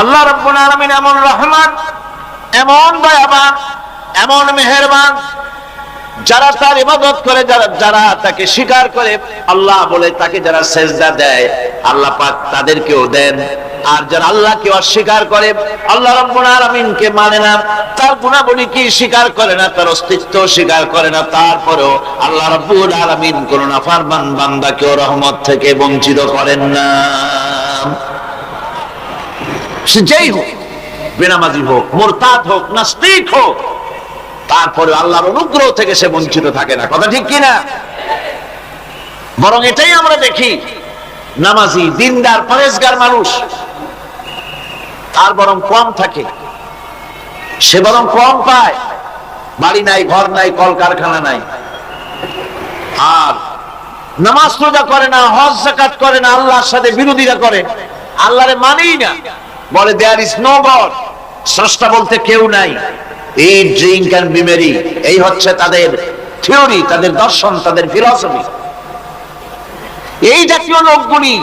আল্লাহ রাব্বুল আলামিন এমন রহমান, এমন দয়াবান, এমন মেহেরবান, যারা তার ইবাদত করে, যারা তাকে স্বীকার করে, আল্লাহ বলে তাকে যারা সেজদা দেয়, আল্লাহ পাক তাদেরকেও দেন। আর যারা আল্লাহকে অস্বীকার করে, আল্লাহ রাব্বুল আলামিনকে মানে না, তার গুণাবলী কি স্বীকার করে না, তার অস্তিত্ব স্বীকার করে না, তারপরেও আল্লাহ রাব্বুল আলামিন কোন নাফরমান বান্দাকেও রহমত থেকে বঞ্চিত করেন না। সে যেই হোক, বেনামাজি হোক, মুরতাদ হোক, নাস্তিক হোক, তারপরে আল্লাহর অনুগ্রহ থেকে সে বঞ্চিত থাকে না। কথা ঠিক কিনা? বরং এটাই আমরা দেখি, নামাজি, দিনদার, পরেজগার মানুষ তার বরং কম থাকে, সে বরং কম পায়। বাড়ি নাই, ঘর নাই, কলকারখানা নাই, আর নামাজ রোজা করে না, হজ যাকাত করে না, আল্লাহর সাথে বিরোধিতা করে, আল্লাহরে মানেই না, বলে দেয়ার ইজ নো গড, স্রষ্টা বলতে কেউ নাই। এই ড্রিঙ্ক এন্ড বি মেরি, এই হচ্ছে তাদের থিওরি, তাদের দর্শন, তাদের ফিলসফি। এই জাতীয় লোকগুলি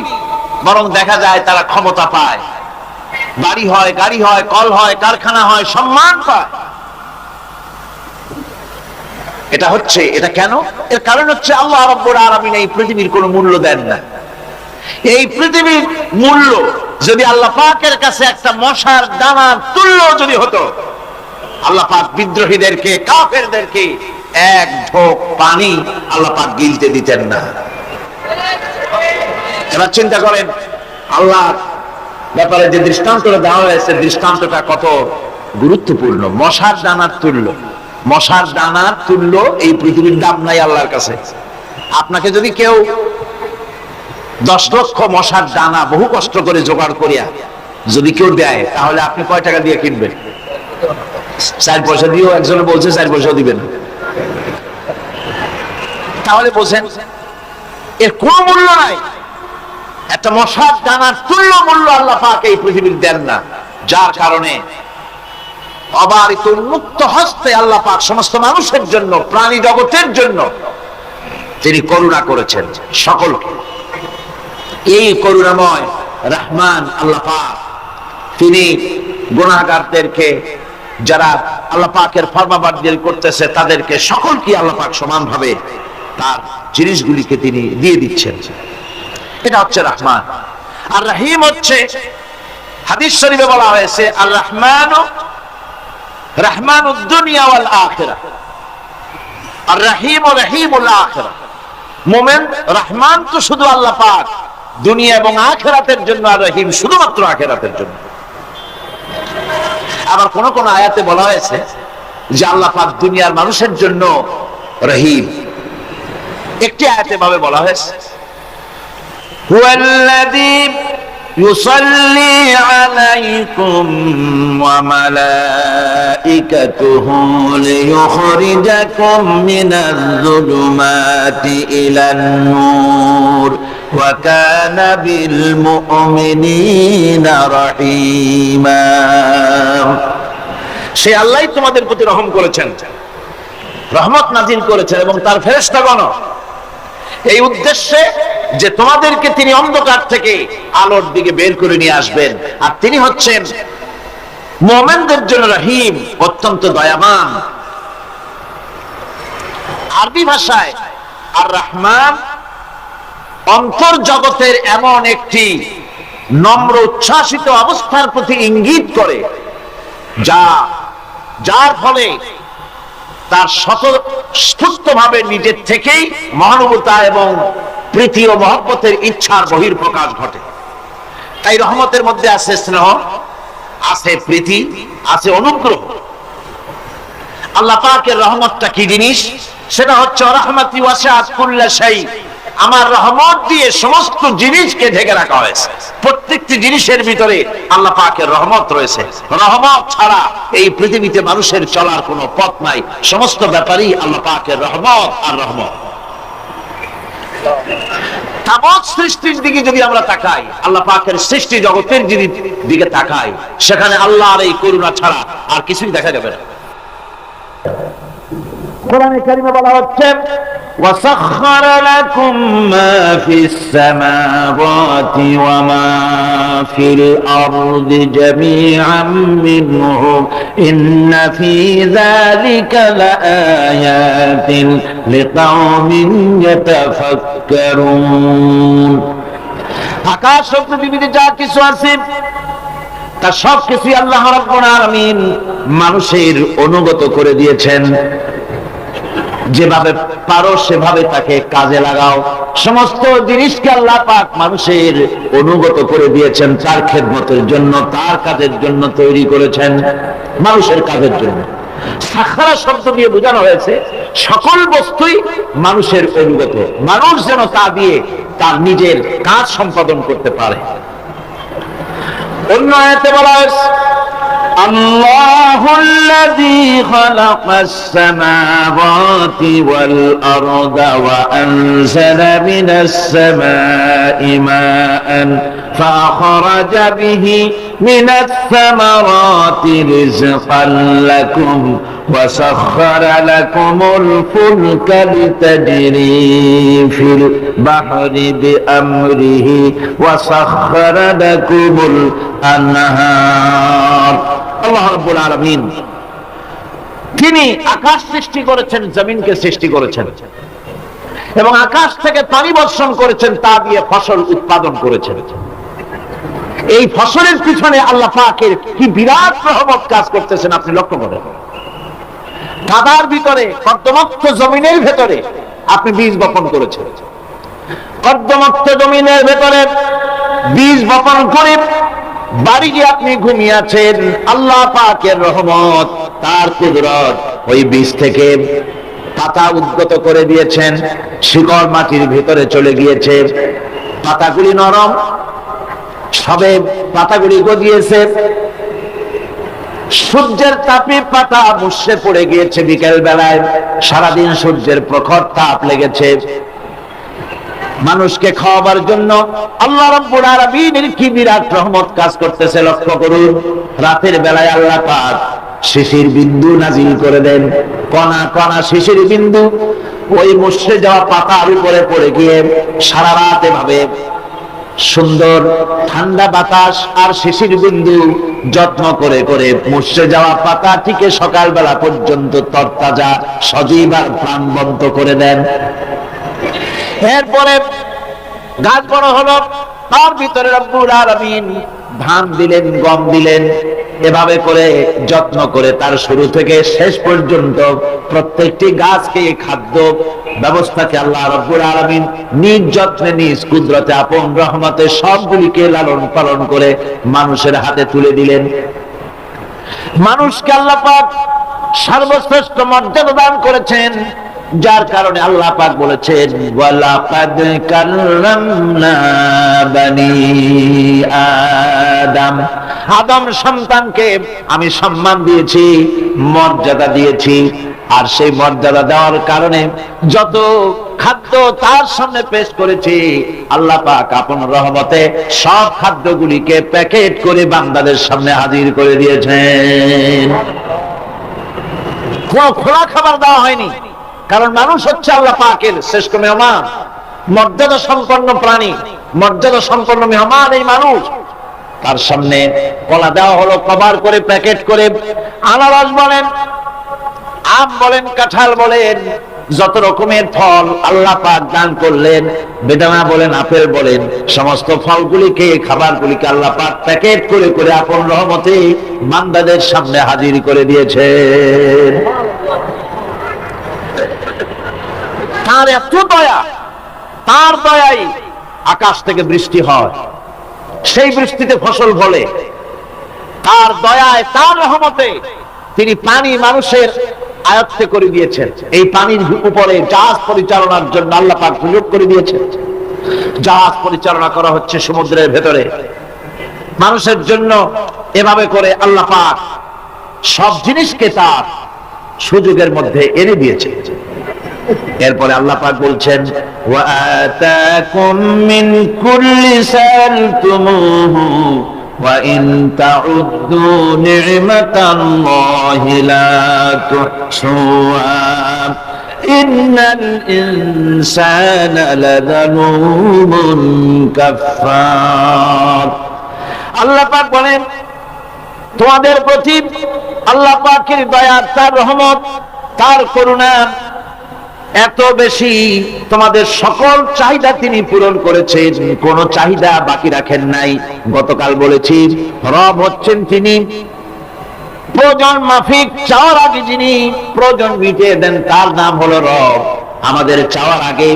বরং দেখা যায় তারা ক্ষমতা পায়, বাড়ি হয়, গাড়ি হয়, কল হয়, কারখানা হয়, সম্মান পায়। এটা কেন? এর কারণ হচ্ছে আল্লাহ রাব্বুল আলামিন এই পৃথিবীর কোনো মূল্য দেন না। এই পৃথিবীর মূল্য যদি আল্লাহ পাকের কাছে একটা মশার দানার তুল্য যদি হতো, আল্লাহ পাক বিদ্রোহীদেরকে, কাফেরদেরকে এক ঢোক পানি আল্লাহ পাক গিলতে দিতেন না। এবার চিন্তা করেন, আল্লাহর ব্যাপারে যে দৃষ্টান্তটা দেওয়া হয়েছে, দৃষ্টান্তটা কত গুরুত্বপূর্ণ। মশার দানার তুল্য, মশার দানার তুল্য এই পৃথিবীর দাম নাই আল্লাহর কাছে। আপনাকে যদি কেউ 10 লক্ষ মশার দানা বহু কষ্ট করে জোগাড় করিয়া যদি কেউ দেয়, তাহলে আপনি কয় টাকা দিয়ে কিনবেন? 4 পয়সা দিয়েও একজনে বলছে 4 পয়সা দিবেন। তাহলে বোঝেন এর কোনো মূল্য নাই। একটা মশার দানার তুল্য মূল্য আল্লাহ পাক এই পৃথিবীর দেন না, যার কারণে অবারিত উন্মুক্ত হস্তে আল্লাহ পাক সমস্ত মানুষের জন্য, প্রাণী জগতের জন্য তিনি করুণা করেছেন সকলকে। এই করুণাময় রহমান আল্লাহ পাক, তিনি গুনাহগারদেরকে, যারা আল্লাহ পাকের ফরমাবরদারি করতেছে, তাদেরকে সকলকে আল্লাহ পাক সমানভাবে তার জিনিসগুলিকে তিনি দিয়ে দিচ্ছেন। এটা হচ্ছে রহমান। আর রহিম হচ্ছে, হাদিস শরীফে বলা হয়েছে, আর রহমানু রহমানুদ দুনিয়া ওয়াল আখিরাহ, আর রহিম রহিমুল আখিরাহ। মুমিন রহমান তো শুধু আল্লাহ পাক দুনিয়া এবং আখিরাতের জন্য, আর রহিম শুধুমাত্র আখিরাতের জন্য। আবার কোন কোন আয়াতে বলা হয়েছে যে আল্লাহ পাক দুনিয়ার মানুষের জন্য রহিম। একটি আয়াতে ভাবে বলা হয়েছে, হুয়াল্লাযী ইউসাল্লি আলাইকুম ওয়া মালাইকাতুহু লিয়ুখরিজাকুম মিনাজ যুলুমাতি ইলান নূর ওয়া কানা বিল মুমিনিনা রহিমা। সে আল্লাহই তোমাদের প্রতি রহম করেছেন, রহমত নাজিল করেছেন, এবং তার ফেরেশতাগণ এই উদ্দেশ্যে যে তোমাদেরকে তিনি অন্ধকার থেকে আলোর দিকে বের করে নিয়ে আসবেন। আর তিনি হচ্ছেন মুমিনদের জন্য রহিম, অত্যন্ত দয়াবান। আরবি ভাষায় আর রহমান অন্তর জগতের এমন একটি নম্র উচ্ছ্বাসিত অবস্থার প্রতি ইঙ্গিত করে, যার ফলে তার স্বতঃস্ফূর্তভাবে নিজের থেকেই মহানুভবতা এবং প্রীতি ও মহব্বতের ইচ্ছার বহিঃপ্রকাশ ঘটে। তাই রহমতের মধ্যে আছে স্নেহ, আছে প্রীতি, আছে অনুগ্রহ। আল্লাহ পাকের রহমতটা কি জিনিস? সেটা হচ্ছে রাহমাতি ওয়াসিআত কুল্লা শাই। আমার রহমত দিয়ে সমস্ত জিনিসকে ঢেকে রাখা হয়েছে। প্রত্যেকটি জিনিসের ভিতরে আল্লাহ পাকের রহমত রয়েছে। রহমত ছাড়া এই পৃথিবীতে মানুষের চলার কোনো পথ নাই। সমস্ত ব্যাপারই আল্লাহ পাকের রহমত আর রহমত। তাবৎ সৃষ্টির দিকে যদি আমরা তাকাই, আল্লাহ পাকের সৃষ্টি জগতের দিকে তাকাই, সেখানে আল্লাহর এই করুণা ছাড়া আর কিছুই দেখা যাবে না। কোরআনে কারিমে বলা হচ্ছে وَسَخَّرَ لَكُم مَّا فِي السَّمَاوَاتِ وَمَا فِي الْأَرْضِ جَمِيعًا مِّنْهُ إِنَّ فِي ذَلِكَ لَآيَاتٍ لِقَوْمٍ يَتَفَكَّرُونَ। আকাশ ও পৃথিবীতে যা কিছু আছে তা সব কিছুই আল্লাহ রাব্বুল আলামিন মানুষের অনুগত করে দিয়েছেন। যেভাবে পারো সেভাবে তাকে কাজে লাগাও। সমস্ত জিনিসকে আল্লাহ পাক মানুষের অনুগত করে দিয়েছেন, তার খেদমতের জন্য, তার কাজের জন্য তৈরি করেছেন, মানুষের কাজের জন্য। সাখারা শব্দ দিয়ে বোঝানো হয়েছে সকল বস্তুই মানুষের অনুগত, মানুষ যেন তা দিয়ে তার নিজের কাজ সম্পাদন করতে পারে। অন্য আয়াতে বলা হয়েছে আল্লাহুল্লাযী খালাকাস সামাওয়াতি ওয়াল আরদা ওয়া আনজালা মিনাস সামাই মাআন ফাআখরাজা বিহি মিনাস সামারাতি রিজকান লাকুম ওয়া সাখখারা লাকুমুল ফুলকা লিতাজরি ফিল বাহরি বিআমরিহি ওয়া সাখখারা লাকুমুল আনহার। আল্লাহ রাব্বুল আলামিন তিনি আকাশ সৃষ্টি করেছেন, জমিনকে সৃষ্টি করেছেন এবং আকাশ থেকে পানি বর্ষণ করেছেন, তা দিয়ে ফসল উৎপাদন করেছেন। এই ফসলের পিছনে আল্লাহ পাকের কি বিরাট রহমত কাজ করতেছেন আপনি লক্ষ্য করেন। কাদার ভিতরে, কর্দমাক্ত জমিনের ভেতরে আপনি বীজ বপন করেছেন, কর্দমাক্ত জমিনের ভেতরে বীজ বপন করে বাড়ি গিয়ে আপনি ঘুমিয়ে আছেন। আল্লাহ পাকের রহমত, তার কুদরত, ওই বীজ থেকে পাতা উদ্গত করে দিয়েছেন, শিকড় মাটির ভিতরে চলে গিয়েছে, পাতাগুলি নরম, সবে পাতাগুলি গজিয়েছে, সূর্যের তাপে পাতা মুষড়ে পড়ে গিয়েছে বিকেল বেলায়, সারাদিন সূর্যের প্রখর তাপ লেগেছে। মানুষকে খাওয়াবার জন্য আল্লাহ রাব্বুল আলামিনের কি বিরাট রহমত কাজ করতেছে লক্ষ্য করুন। রাতের বেলায় আল্লাহ পাক শিশির বিন্দু নাজিল করে দেন, কণা কণা শিশির বিন্দু ওই মুষড়ে যাওয়া পাতার উপরে পড়ে গিয়ে সারা রাত এভাবে সুন্দর ঠান্ডা বাতাস আর শিশির বিন্দু যত্ন করে করে মুষড়ে যাওয়া পাতাটিকে সকালবেলা পর্যন্ত তরতাজা, সজীব আর প্রাণবন্ত করে দেন। এরপরে গাছ বড় হলো, তার ভিতরে রব্বুল আলামিন ধান দিলেন, গম দিলেন, এভাবে করে যত্ন করে তার শুরু থেকে শেষ পর্যন্ত প্রত্যেকটি গাছকে খাদ্য ব্যবস্থাকে আল্লাহ রব্বুল আলামিন নিজ যত্নে, নিজ কুদরতে, আপন রহমতে সবগুলিকে লালন পালন করে মানুষের হাতে তুলে দিলেন। মানুষকে আল্লাহ পাক সর্বশ্রেষ্ঠ মর্যাদা দান করেছেন, যার কারণে আল্লাহ পাক বলেছেন ওয়ালাকাদ কাররামনা বানি আদম, আদম সন্তানকে আমি সম্মান দিয়েছি, মর্যাদা দিয়েছি। আর সেই মর্যাদা দেওয়ার কারণে যত খাদ্য তার সামনে পেশ করেছি, আল্লাহ পাক আপন রহমতে সব খাদ্যগুলিকে প্যাকেট করে বান্দাদের সামনে হাজির করে দিয়েছেন। কোনো খোলা খাবার দেওয়া হয়নি, কারণ মানুষ হচ্ছে আল্লাহ পাকের শ্রেষ্ঠ মেহমান, মর্যাদা সম্পন্ন প্রাণী, মর্যাদা সম্পন্ন মেহমান এই মানুষ। তার সামনে কলা দেওয়া হলো কভার করে, প্যাকেট করে। আনারস বলেন, আম বলেন, কাঁঠাল বলেন, যত রকমের ফল আল্লাহ পাক দান করলেন, বেদানা বলেন, আপেল বলেন, সমস্ত ফলগুলিকে, খাবারগুলিকে আল্লাহ পাক প্যাকেট করে করে আপন রহমতে বান্দাদের সামনে হাজির করে দিয়েছেন। তার এত দয়া, তার দয়াই আকাশ থেকে বৃষ্টি হয়, সেই বৃষ্টিতে ফসল ফলে। তার দয়ায়, তার রহমতে তিনি পানি মানুষের আয়ত্তে করে দিয়েছেন। এই পানির উপরে জাহাজ পরিচালনার জন্য আল্লাহ পাক সুযোগ করে দিয়েছেন। জাহাজ পরিচালনা করা হচ্ছে সমুদ্রের ভেতরে মানুষের জন্য। এভাবে করে আল্লাহ পাক সব জিনিসকে তার সুযোগের মধ্যে এনে দিয়েছে। এরপরে আল্লাহ পাক বলছেন ওয়া আতাকুম মিন কুল্লি সালতুমুহু ওয়া ইন তাউদ্দু নি'মাতাল্লাহি লা তুহসুহা ইন্নাল ইনসানা লাযালুমুন কাফফার। আল্লাহ পাক বলেন তোমাদের প্রতি আল্লাহ পাকের দয়া, তার রহমত, তার করুণা এত বেশি, তোমাদের সকল চাহিদা তিনি পূরণ করেছেন, কোনো চাহিদা বাকি রাখেন নাই। গতকাল বলেছি রব হচ্ছেন তিনি প্রয়োজন মাফিক চাওয়ার আগে যিনি প্রয়োজন মিটিয়ে দেন, তার নাম হলো রব। আমাদের চাওয়ার আগে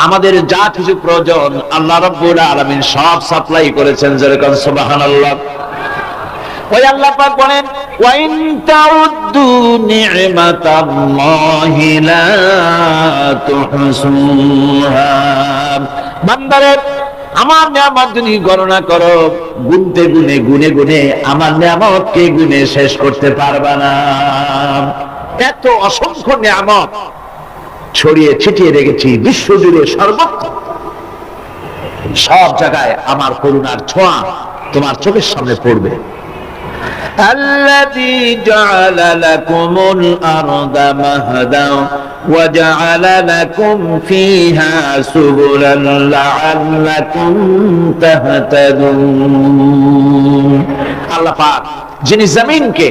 আমাদের যা কিছু প্রয়োজন আল্লাহ রাব্বুল আলামিন সব সাপ্লাই করেছেন। যেরকম সুবহানাল্লাহ। ওই আল্লাহ পাক বলেন ওয়া ইন তাউদ্দু নি'মাতাল্লাহি লা তুহসুহা। বান্দারে আমার নিয়ামত যদি গণনা করো, গুনতে গুনে গুনে গুনে আমার নিয়ামতকে গুনে শেষ করতে পারবা না। এত অসংখ্য নিয়ামত ছড়িয়ে ছিটিয়ে রেখেছি বিশ্বজুড়ে, সর্বত্র সব জায়গায় আমার করুণার ছোঁয়া তোমার চোখের সামনে পড়বে। الذي جعل لكم الأرض مهدا وجعل لكم فيها سبلا لعلكم تهتدون। আল্লাহ পাক যিনি জমিনকে,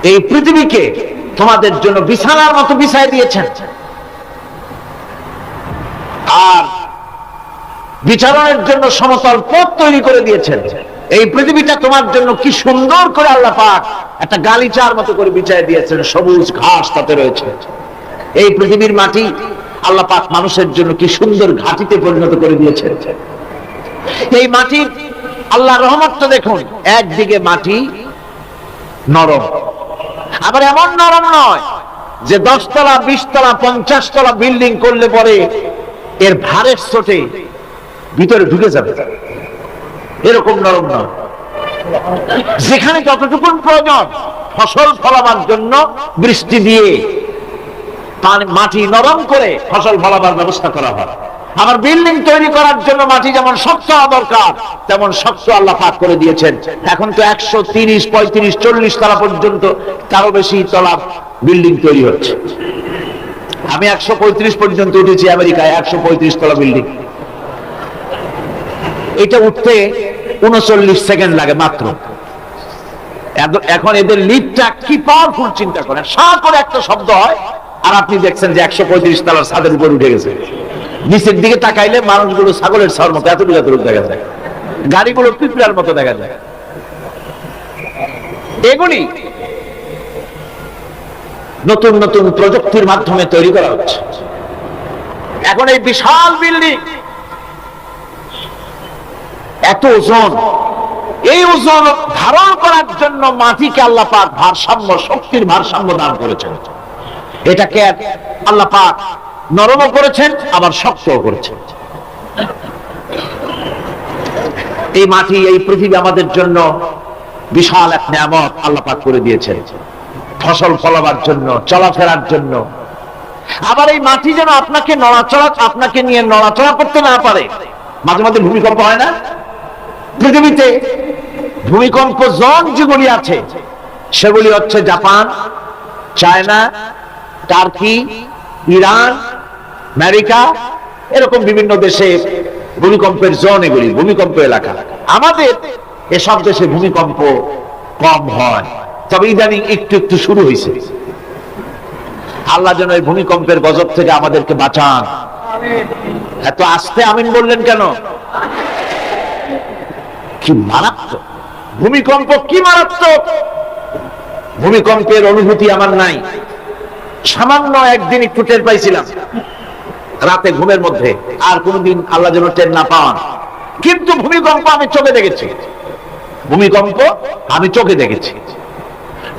এই পৃথিবীকে তোমাদের জন্য বিছানার মতো বিছায় দিয়েছেন, আর বিচারণের জন্য সমতল পথ তৈরি করে দিয়েছেন। এই পৃথিবীটা তোমার জন্য কি সুন্দর করে আল্লাহ পাক একটা গালিচার মতো করে বিছায় দিয়েছেন, সবুজ ঘাস তাতে রয়েছে। এই পৃথিবীর মাটি আল্লাহ পাক মানুষের জন্য কি সুন্দর ঘাটিতে পরিণত করে দিয়েছেন। এই মাটি আল্লাহর রহমতটা দেখুন, একদিকে মাটি নরম, আবার এমন নরম নয় যে 10 তলা 20 তলা 50 তলা বিল্ডিং করলে পরে এর ভারের চোটে ভিতরে ঢুকে যাবে, এরকম নরম নয়। যেখানে যতটুকু প্রয়োজন ফসল ফলাবার জন্য বৃষ্টি দিয়ে মাটি নরম করে ফসল ফলাবার ব্যবস্থা করা হয়। আবার বিল্ডিং তৈরি করার জন্য মাটি যেমন শক্ত হওয়া দরকার তেমন শক্ত আল্লাহ পাক করে দিয়েছেন। এখন তো 130, 35, 40 তলা পর্যন্ত, তারও বেশি তলা বিল্ডিং তৈরি হচ্ছে। আমি 135 পর্যন্ত উঠেছি আমেরিকায়, 135 তলা বিল্ডিং। এটা উঠতে 39 সেকেন্ড লাগে মাত্র। এখন এদের লিফটটা কি পাওয়ারফুল চিন্তা করেন, সাঁ করে একটা শব্দ হয় আর আপনি দেখছেন যে 135 তলার ছাদের উপর উঠে গেছে। নিচের দিকে তাকাইলে মানুষগুলো ছাগলের ছাওয়ার মতো এতটুকু এতটুকু দেখা যায়, গাড়িগুলো পিঁপড়ার মতো দেখা যায়। এগুলি নতুন নতুন প্রযুক্তির মাধ্যমে তৈরি করা হচ্ছে। এখন এই বিশাল বিল্ডিং, এত ওজন, এই ওজন ধারণ করার জন্য মাটিকে আল্লাহ পাক ভারসাম্য, শক্তির ভারসাম্য দান করেছেন। এটাকে আল্লাহ পাক নরমও করেছেন আবার শক্তও করেছেন। এই মাটি, এই পৃথিবী আমাদের জন্য বিশাল এক নিয়ামত আল্লাহ পাক করে দিয়েছেন, ফসল ফলাবার জন্য, চলাফেরার জন্য। আবার এই মাটি যেন আপনাকে নিয়ে নড়াচড়া করতে না পারে। মাঝে মাঝে ভূমিকম্প হয় না? পৃথিবীতে ভূমিকম্প জোন যেগুলি আছে সেগুলি হচ্ছে Japan, China, turkey, Iran, America, এরকম বিভিন্ন দেশে ভূমিকম্পের জোন, এগুলি ভূমিকম্প এলাকা। আমাদের এসব দেশে ভূমিকম্প কম হয়, তবে ইদানিং একটু একটু শুরু হয়েছে। আল্লাহ যেন এই ভূমিকম্পের গজব থেকে আমাদেরকে বাঁচান। এত আস্তে আমিন বললেন কেন? কি মারাত্মক ভূমিকম্প, কি মারাত্মক ভূমিকম্পের অনুভূতি আমার নাই। সামান্য একদিন একটু টের পাইছিলাম রাতে ঘুমের মধ্যে, আর কোনদিন আল্লাহ যেন টের না পাওয়ান। কিন্তু ভূমিকম্প আমি চোখে দেখেছি, ভূমিকম্প আমি চোখে দেখেছি।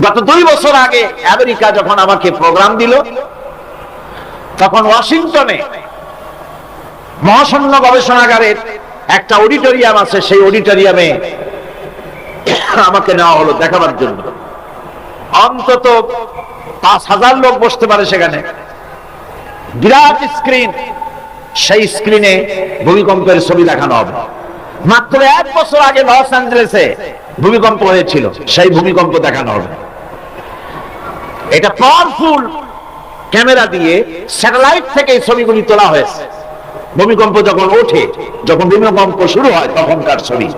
গত 2 বছর আগে আমেরিকা যখন আমাকে প্রোগ্রাম দিল, তখন ওয়াশিংটনে মহাশূন্য গবেষণাগারের একটা অডিটোরিয়াম আছে, সেই অডিটোরিয়ামে আমাকে নেওয়া হলো দেখাবার জন্য। অন্তত 5000 লোক বসতে পারে সেখানে, বিরাট স্ক্রিন, সেই স্ক্রিনে ভূমিকম্পের ছবি দেখানো হবে। মাত্র 1 বছর আগে লস অ্যাঞ্জেলেসে ভূমিকম্প হয়েছিল, সেই ভূমিকম্প দেখানো হবে। এটা পাওয়ারফুল ক্যামেরা দিয়ে স্যাটেলাইট থেকে এই ছবিগুলি তোলা হয়েছে। ভূমিকম্প যখন ওঠে, যখন ভূমিকম্প শুরু হয় তখনকার ছবি।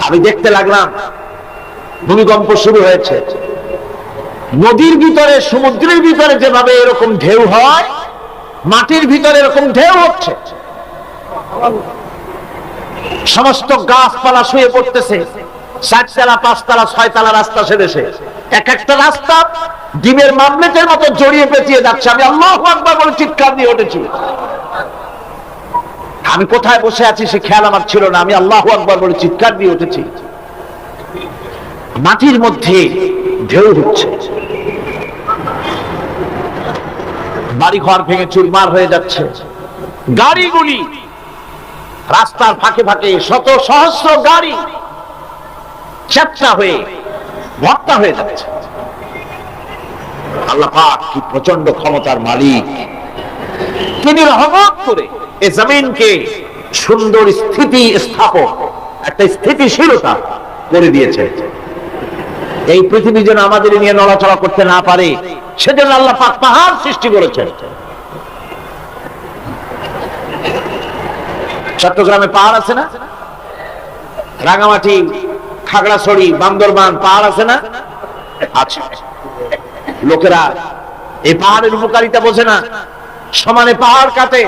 আমি দেখতে লাগলাম ভূমিকম্প শুরু হয়েছে, নদীর ভিতরে সমুদ্রের ভিতরে যেভাবে এরকম ঢেউ হয়, মাটির ভিতরে এরকম ঢেউ হচ্ছে। সমস্ত গাছপালা শুয়ে পড়তেছে, 4 তলা 5 তলা 6 তলা রাস্তা সেদেশে, এক একটা রাস্তা ডিমের মামলেটের মতো জড়িয়ে পেঁচিয়ে যাচ্ছে। আমি আল্লাহু আকবার বলে চিৎকার দিয়ে উঠেছি। আমি কোথায় বসে আছি সে খেয়াল আমার ছিল না, আমি আল্লাহু আকবার বলে চিৎকার দিয়ে উঠেছি। মাটির মধ্যে ঢেউ হচ্ছে, বাড়ি ঘর ভেঙে চুরমার হয়ে যাচ্ছে, গাড়িগুলি রাস্তার ফাঁকে ফাঁকে শত সহস্র গাড়ি চ্যাপ্টা হয়ে ভর্তা হয়ে যাচ্ছে। আল্লাহ পাক কি প্রচন্ড ক্ষমতার মালিক, তিনি রহমত করে এই জমিনকে সুন্দর স্থিতি স্থাপক, একটা স্থিতিশীলতা করে দিয়েছে। এই পৃথিবী যেন আমাদের নিয়ে নড়াচড়া করতে না পারে সেজন্য আল্লাহ পাক পাহাড় সৃষ্টি করেছেন। চট্টগ্রামে পাহাড় আছে না, রাঙামাটি, খাগড়াছড়ি, বান্দরবান পাহাড় আছে না? আছে। লোকেরা এই পাহাড়ের উপকারিতা বোঝে না, সমানে পাহাড় কাটে।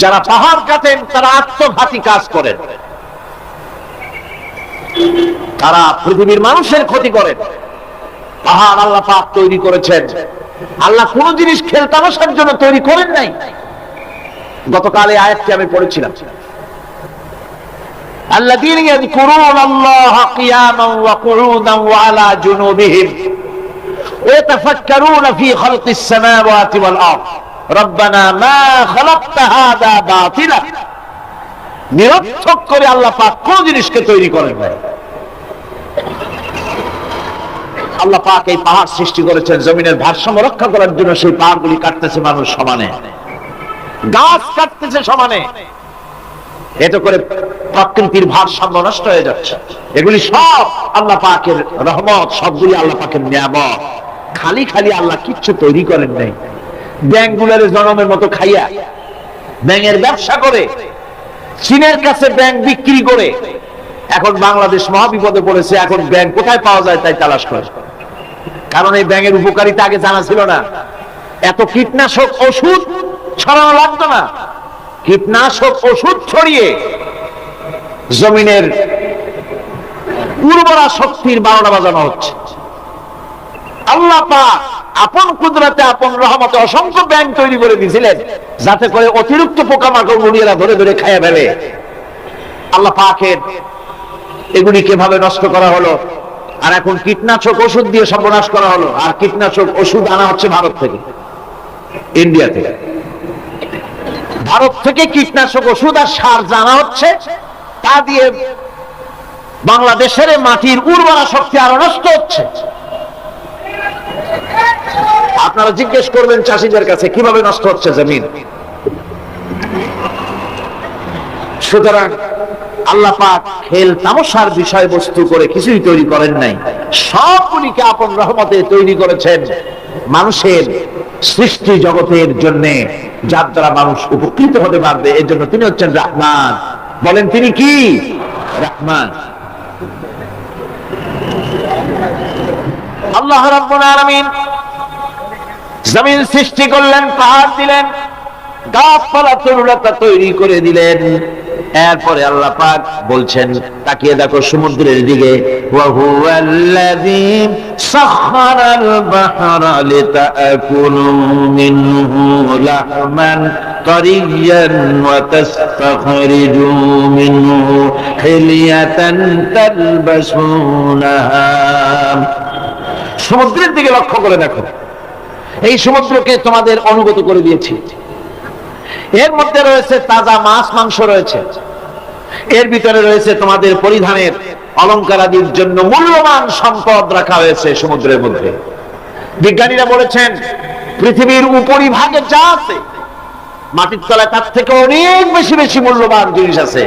যারা পাহাড় কাটেন তারা আত্মঘাতী কাজ করেন, তারা পৃথিবীর মানুষের ক্ষতি করেন। পাহাড় আল্লাহ পাক তৈরি করেছেন, আল্লাহ কোন জিনিস খেলতামাশার জন্য তৈরি করেন নাই। গতকাল এই আয়াতটি আমি পড়েছিলাম, আল্লাযীনা ইয়াযকুরুনাল্লাহা কিয়ামান ওয়া কুউদান ওয়া আলা জুনুবিহিম ওয়া ইয়াতাফাক্কারুনা ফী খালকিস সামাওয়াতি ওয়াল আরদ রব্বানা মা খালাকতা হাযা বাতিলা। নিরর্থক করে আল্লাহ পাক কোন জিনিসকে তৈরি করেন নাই। আল্লাহ পাক এই পাহাড় সৃষ্টি করেছেন জমিনের ভারসাম্য রক্ষা করার জন্য। সেই পাহাড়গুলি কাটতেছে মানুষ সমানে, গাছ কাটতেছে সমানে, এতে করে প্রকৃতির ভারসাম্য নষ্ট হয়ে যাচ্ছে। এগুলি সব আল্লাহ পাকের রহমত, সবগুলি আল্লাহ পাকের নিয়ামত। খালি খালি আল্লাহ কিচ্ছু তৈরি করেন নাই। ব্যাংকগুলোর জনমের মতো খাইয়া ব্যাংকের ব্যবসা করে, চীনের কাছে ব্যাংক বিক্রি করে এখন বাংলাদেশ মহাবিপদে পড়েছে। এখন ব্যাংক কোথায় পাওয়া যায় তাই তালাশ করে, কারণ এই ব্যাংকের উপকারিতা আগে জানা ছিল না। এত কীটনাশক ওষুধ ছড়ানো লাগতো না, কীটনাশক ওষুধ ছড়িয়ে জমিনের উর্বরা শক্তির 12টা বাজানো হচ্ছে। আল্লাহ পাক আপন কুদরতে, আপন রহমতে অসংখ্য ব্যাংক তৈরি করে দিয়েছিলেন যাতে করে অতিরিক্ত পোকামাকড় গুলিয়েরা ধরে ধরে খাইয়া ফেলে। আল্লাহ পাকের এগুলি কিভাবে নষ্ট করা হলো, আর এখন কীটনাশক ওষুধ দিয়ে সর্বনাশ করা হলো। আর কীটনাশক ওষুধ আনা হচ্ছে ভারত থেকে, ইন্ডিয়া থেকে। ভারত থেকে কীটনাশক ওষুধ আর সার জানা হচ্ছে, তা দিয়ে বাংলাদেশের মাটির উর্বরা শক্তি আরো নষ্ট হচ্ছে। আপনারা জিজ্ঞেস করবেন চাষীদের কাছে কিভাবে নষ্ট হচ্ছে জমিন। সুতরাং আল্লাহ পাক খেল তামাশার বিষয়বস্তু করে কিছুই তৈরি করেন নাই, সবগুলিকে আপন রহমতে তৈরি করেছেন মানুষের সৃষ্টি জগতের জন্য, যার দ্বারা মানুষ উপকৃত হতে পারবে। এর জন্য তিনি হচ্ছেন রহমান। বলেন তিনি কি? রহমান। আল্লাহ রাব্বুল আলামিন জমিন সৃষ্টি করলেন, পাহাড় দিলেন, গাছপালা তরুলতা তৈরি করে দিলেন। এরপরে আল্লাহ পাক বলছেন, তাকিয়ে দেখো সমুদ্রের দিকে, ওয়া হুয়াল্লাযী সাখখারাল বাহরা লিতাকুলু মিনহু লাহমান তারিয়্যান ওয়া তাস্তাখরিজু মিনহু হিলিয়াতান তালবাসুনাহা। সমুদ্রের দিকে লক্ষ্য করে দেখো, এই সমুদ্রকে তোমাদের অনুগত করে দিয়েছি। এর মধ্যে রয়েছে তাজা মাছ মাংস রয়েছে, এর ভিতরে রয়েছে তোমাদের পরিধানের অলংকারাদির জন্য মূল্যবান সম্পদ রাখা হয়েছে সমুদ্রের মধ্যে। বিজ্ঞানীরা বলেছেন পৃথিবীর উপরিভাগে যা আছে মাটির তলায় তার থেকে অনেক বেশি বেশি মূল্যবান জিনিস আছে।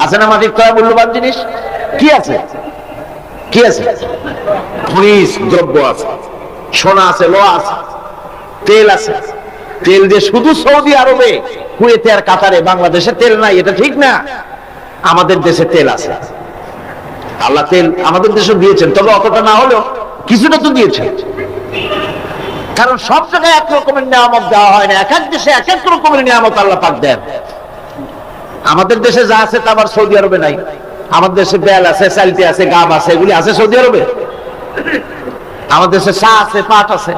আছে না মাটির তলায় মূল্যবান জিনিস? কি আছে? কি আছে? খনিজ দ্রব্য আছে। সোনা আছে, লোহা আছে, তেল আছে। তেল যে শুধু সৌদি আরবে, কুয়েতে আর কাতারে, বাংলাদেশে তেল নাই এটা ঠিক না। আমাদের দেশে তেল আছে। আল্লাহ তেল আমাদের দেশে দিয়েছেন, তবে অতটা না হলেও কিছুটা তো দিয়েছেন। কারণ সব জায়গায় এক রকমের নিয়ামত দেওয়া হয় না, এক এক দেশে এক এক রকমের নিয়ামত আল্লাহ পাক দেন। আমাদের দেশে যা আছে তা আবার সৌদি আরবে নাই। আমাদের দেশে বেল আছে, চালতি আছে, গাব আছে, এগুলি আছে সৌদি আরবে। আমাদের দেশে চা আছে, পাট আছে।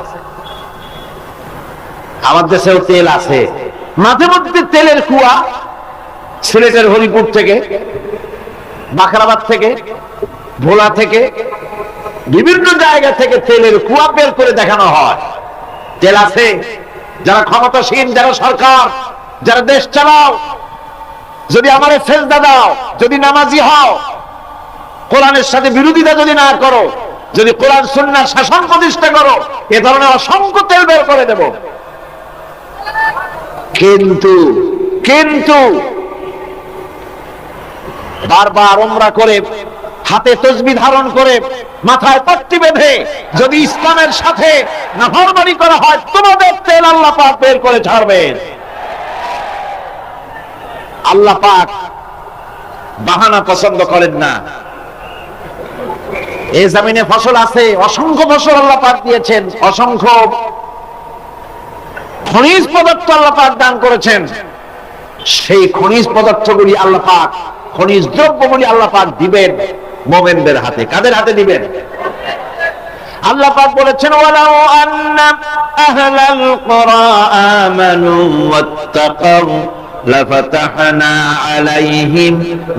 আমার দেশেও তেল আছে। মাঝে মধ্যে তেলের কুয়া সিলেটের হরিপুর থেকে, বাখরাবাদ থেকে, ভোলা থেকে, বিভিন্ন জায়গা থেকে তেলের কুয়া বের করে দেখানো হয়। তেল আছে। যারা ক্ষমতাসীন, যারা সরকার, যারা দেশ চালাও, যদি আমারে সেজদা দাও, যদি নামাজি হও, কোরআনের সাথে বিরোধিতা যদি না করো, যদি কোরআন সুন্নাহর শাসন প্রতিষ্ঠা করো, এ ধরনের অসংখ্য তেল বের করে দেব। কিন্তু কিন্তু বারবার উমরা করে, হাতে তসবিহ ধারণ করে, মাথায় পট্টি বেঁধে যদি ইসলামের সাথে নাফরমানি করা হয়, তোমাদের তেল আল্লাহ পাক বের করে ছাড়বেন। আল্লাহ পাক বাহানা পছন্দ করেন না। এই জমিনে ফসল আছে, অসংখ্য ফসল আল্লাহ পাক দিয়েছেন, অসংখ্য খনিজ পদার্থ আল্লাহ পাক দান করেছেন। সেই খনিজ পদার্থগুলি আল্লাহ পাক, খনিজ দ্রব্যগুলি আল্লাহ পাক দিবেন মুমিনদের হাতে। কাদের হাতে দিবেন? আল্লাহ পাক বলেছেন, ওয়ালাউ আন্না আহলাল কুরা আমানু ওয়াত্তাকাউ লাফাতাহনা আলাইহিম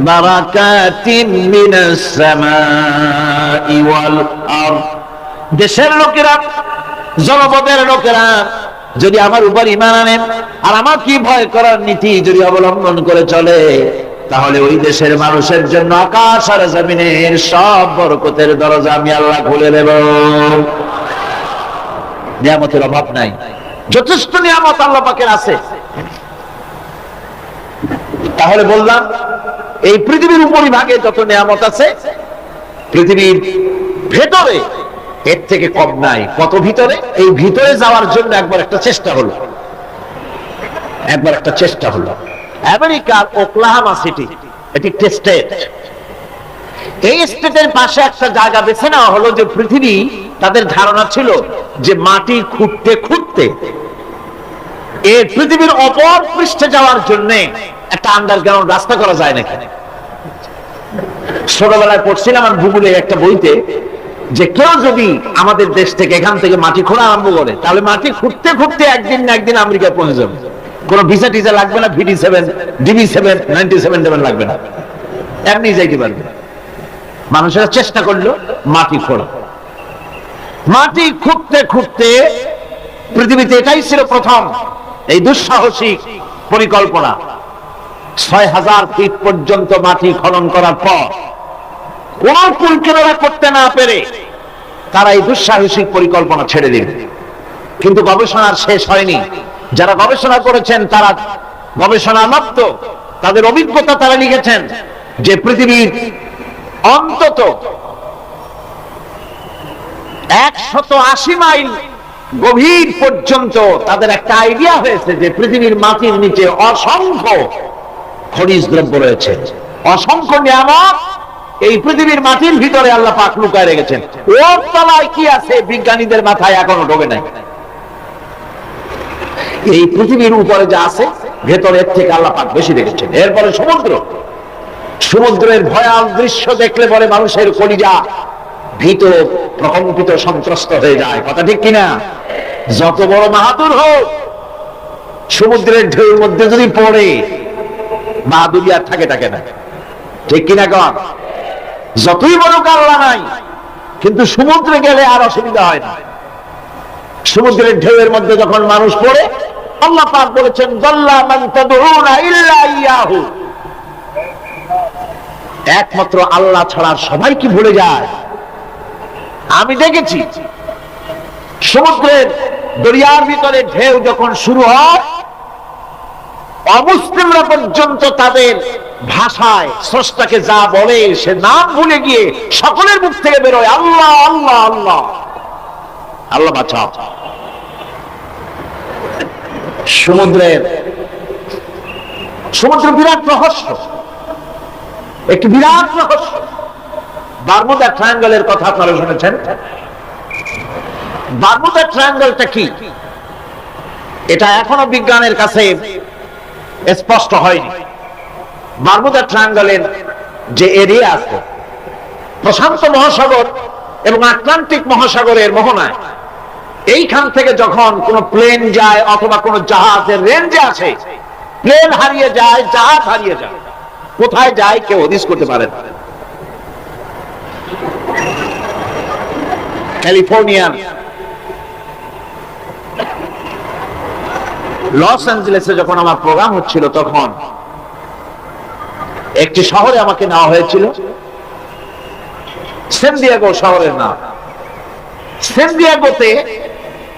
বারাকাতিন মিনাস সামাই ওয়াল আরদ। দেশের লোকেরা, জনপদের লোকেরা যদি আমার উপর ঈমান আনে আর আমার কি ভয় করার নীতি যদি অবলম্বন করে চলে, তাহলে ওই দেশের মানুষের জন্য আকাশ আর জমিনের সব বরকতের দরজা আমি আল্লাহ খুলে দেব। নিয়ামতের অভাব নাই, যথেষ্ট নিয়ামত আল্লাহ পাকের আছে। তাহলে বললাম, এই পৃথিবীর উপরিভাগে যত নিয়ামত আছে, পৃথিবীর ভেতরে এর থেকে কম নাই। কত ভিতরে? এই ভিতরে যাওয়ার জন্য একবার একটা চেষ্টা হলো। আমেরিকার ওকলাহামা সিটি, এটি একটি স্টেট। এই স্টেটের পাশে একটা জায়গা বেছে নেওয়া হলো, যে পৃথিবী, তাদের ধারণা ছিল যে মাটি খুঁড়তে খুঁড়তে এই পৃথিবীর অপর পৃষ্ঠে যাওয়ার জন্য একটা আন্ডারগ্রাউন্ড রাস্তা করা যায় নাকি। ছোটবেলায় পড়ছিলাম আমি ভূগোলে একটা বইতে, যে কেউ যদি আমাদের দেশ থেকে এখান থেকে মাটি খোঁড়া আরম্ভ করে, তাহলে মাটি খুঁড়তে খুঁড়তে একদিন না একদিন আমেরিকায় পৌঁছে যাবে। কোনো ভিসা টিসা লাগবে না, VD7, DB7, 97 লাগবে না, এমনি যাইতে পারবে। মানুষেরা চেষ্টা করলো মাটি খোঁড়া। মাটি খুঁড়তে খুঁড়তে পৃথিবীতে এটাই ছিল প্রথম এই দুঃসাহসিক পরিকল্পনা। 6000 ফিট পর্যন্ত মাটি খনন করার পর কোন কুল কিনারা করতে না পেরে তারা এই দুঃসাহসিক পরিকল্পনা ছেড়ে দিল। কিন্তু গবেষণার শেষ হয়নি। যারা গবেষণা করেছেন তারা গবেষণামাত্র তাদের অভিজ্ঞতা তারা লিখেছেন যে পৃথিবীর অন্তত 180 মাইল গভীর পর্যন্ত তাদের একটা আইডিয়া হয়েছে যে পৃথিবীর মাটির নিচে অসংখ্য খনিজ দ্রব্য রয়েছে, অসংখ্য নিয়ামত এই পৃথিবীর মাটির ভিতরে আল্লাহ পাক লুকায় রেখেছেন। ওর তলায় কি আছে বিজ্ঞানীদের মাথায় এখনো ঢোকে নাই। এই পৃথিবীর উপরে যা আছে ভেতরের থেকে আল্লাহ পাক বেশি রেখেছেন। এরপরে সমুদ্রের ভয়াল দৃশ্য দেখলে পরে মানুষের কলিজা ভীত, প্রকম্পিত, সন্ত্রস্ত হয়ে যায়। কথা ঠিক কিনা? যত বড় বাহাদুর হোক, সমুদ্রের ঢেউর মধ্যে যদি পড়ে, বাহাদুরি আর থাকে না। ঠিক কিনা কন? যতই বড় কাল্লা নাই, কিন্তু সমুদ্রে গেলে আর অসুবিধা হয় না। সমুদ্রের ঢেউয়ের মধ্যে যখন মানুষ পড়ে, আল্লাহ পাক বলেছেন, যাল্লা মান তাদউনা ইল্লা ইয়াহু, একমাত্র আল্লাহ ছাড়া সবাই কি ভুলে যায়। আমি দেখেছি সমুদ্রের দরিয়ার ভিতরে ঢেউ যখন শুরু হয়, অমুসলিমরা পর্যন্ত তাদের ভাষায় স্রষ্টাকে যা বলে সে নাম ভুলে গিয়ে সকলের মুখ থেকে বেরোয় আল্লাহ আল্লাহ আল্লাহ। আল্লাহ বাঁচাও। সমুদ্র বিরাট রহস্য, একটি বিরাট রহস্য। বারমুডা ট্রায়াঙ্গলের কথা আপনারা শুনেছেন। বারমুডা ট্রায়াঙ্গলটা কি, এটা এখনো বিজ্ঞানের কাছে স্পষ্ট হয়নি। বারমুডা ট্রায়াঙ্গলের যে এরিয়া আছে, প্রশান্ত মহাসাগর এবং আটলান্টিক মহাসাগরের মোহনায়, এইখান থেকে যখন কোন প্লেন যায় অথবা কোন জাহাজের রেঞ্জে আসে, প্লেন হারিয়ে যায়, জাহাজ হারিয়ে যায়, কোথায় যায় কেউ হদিস করতে পারে না। ক্যালিফোর্নিয়ার লস অ্যাঞ্জেলেসে যখন আমার প্রোগ্রাম হচ্ছিল, তখন একটি শহরে আমাকে নেওয়া হয়েছিল, সান দিয়েগো শহরের নাম। সান দিয়েগোতে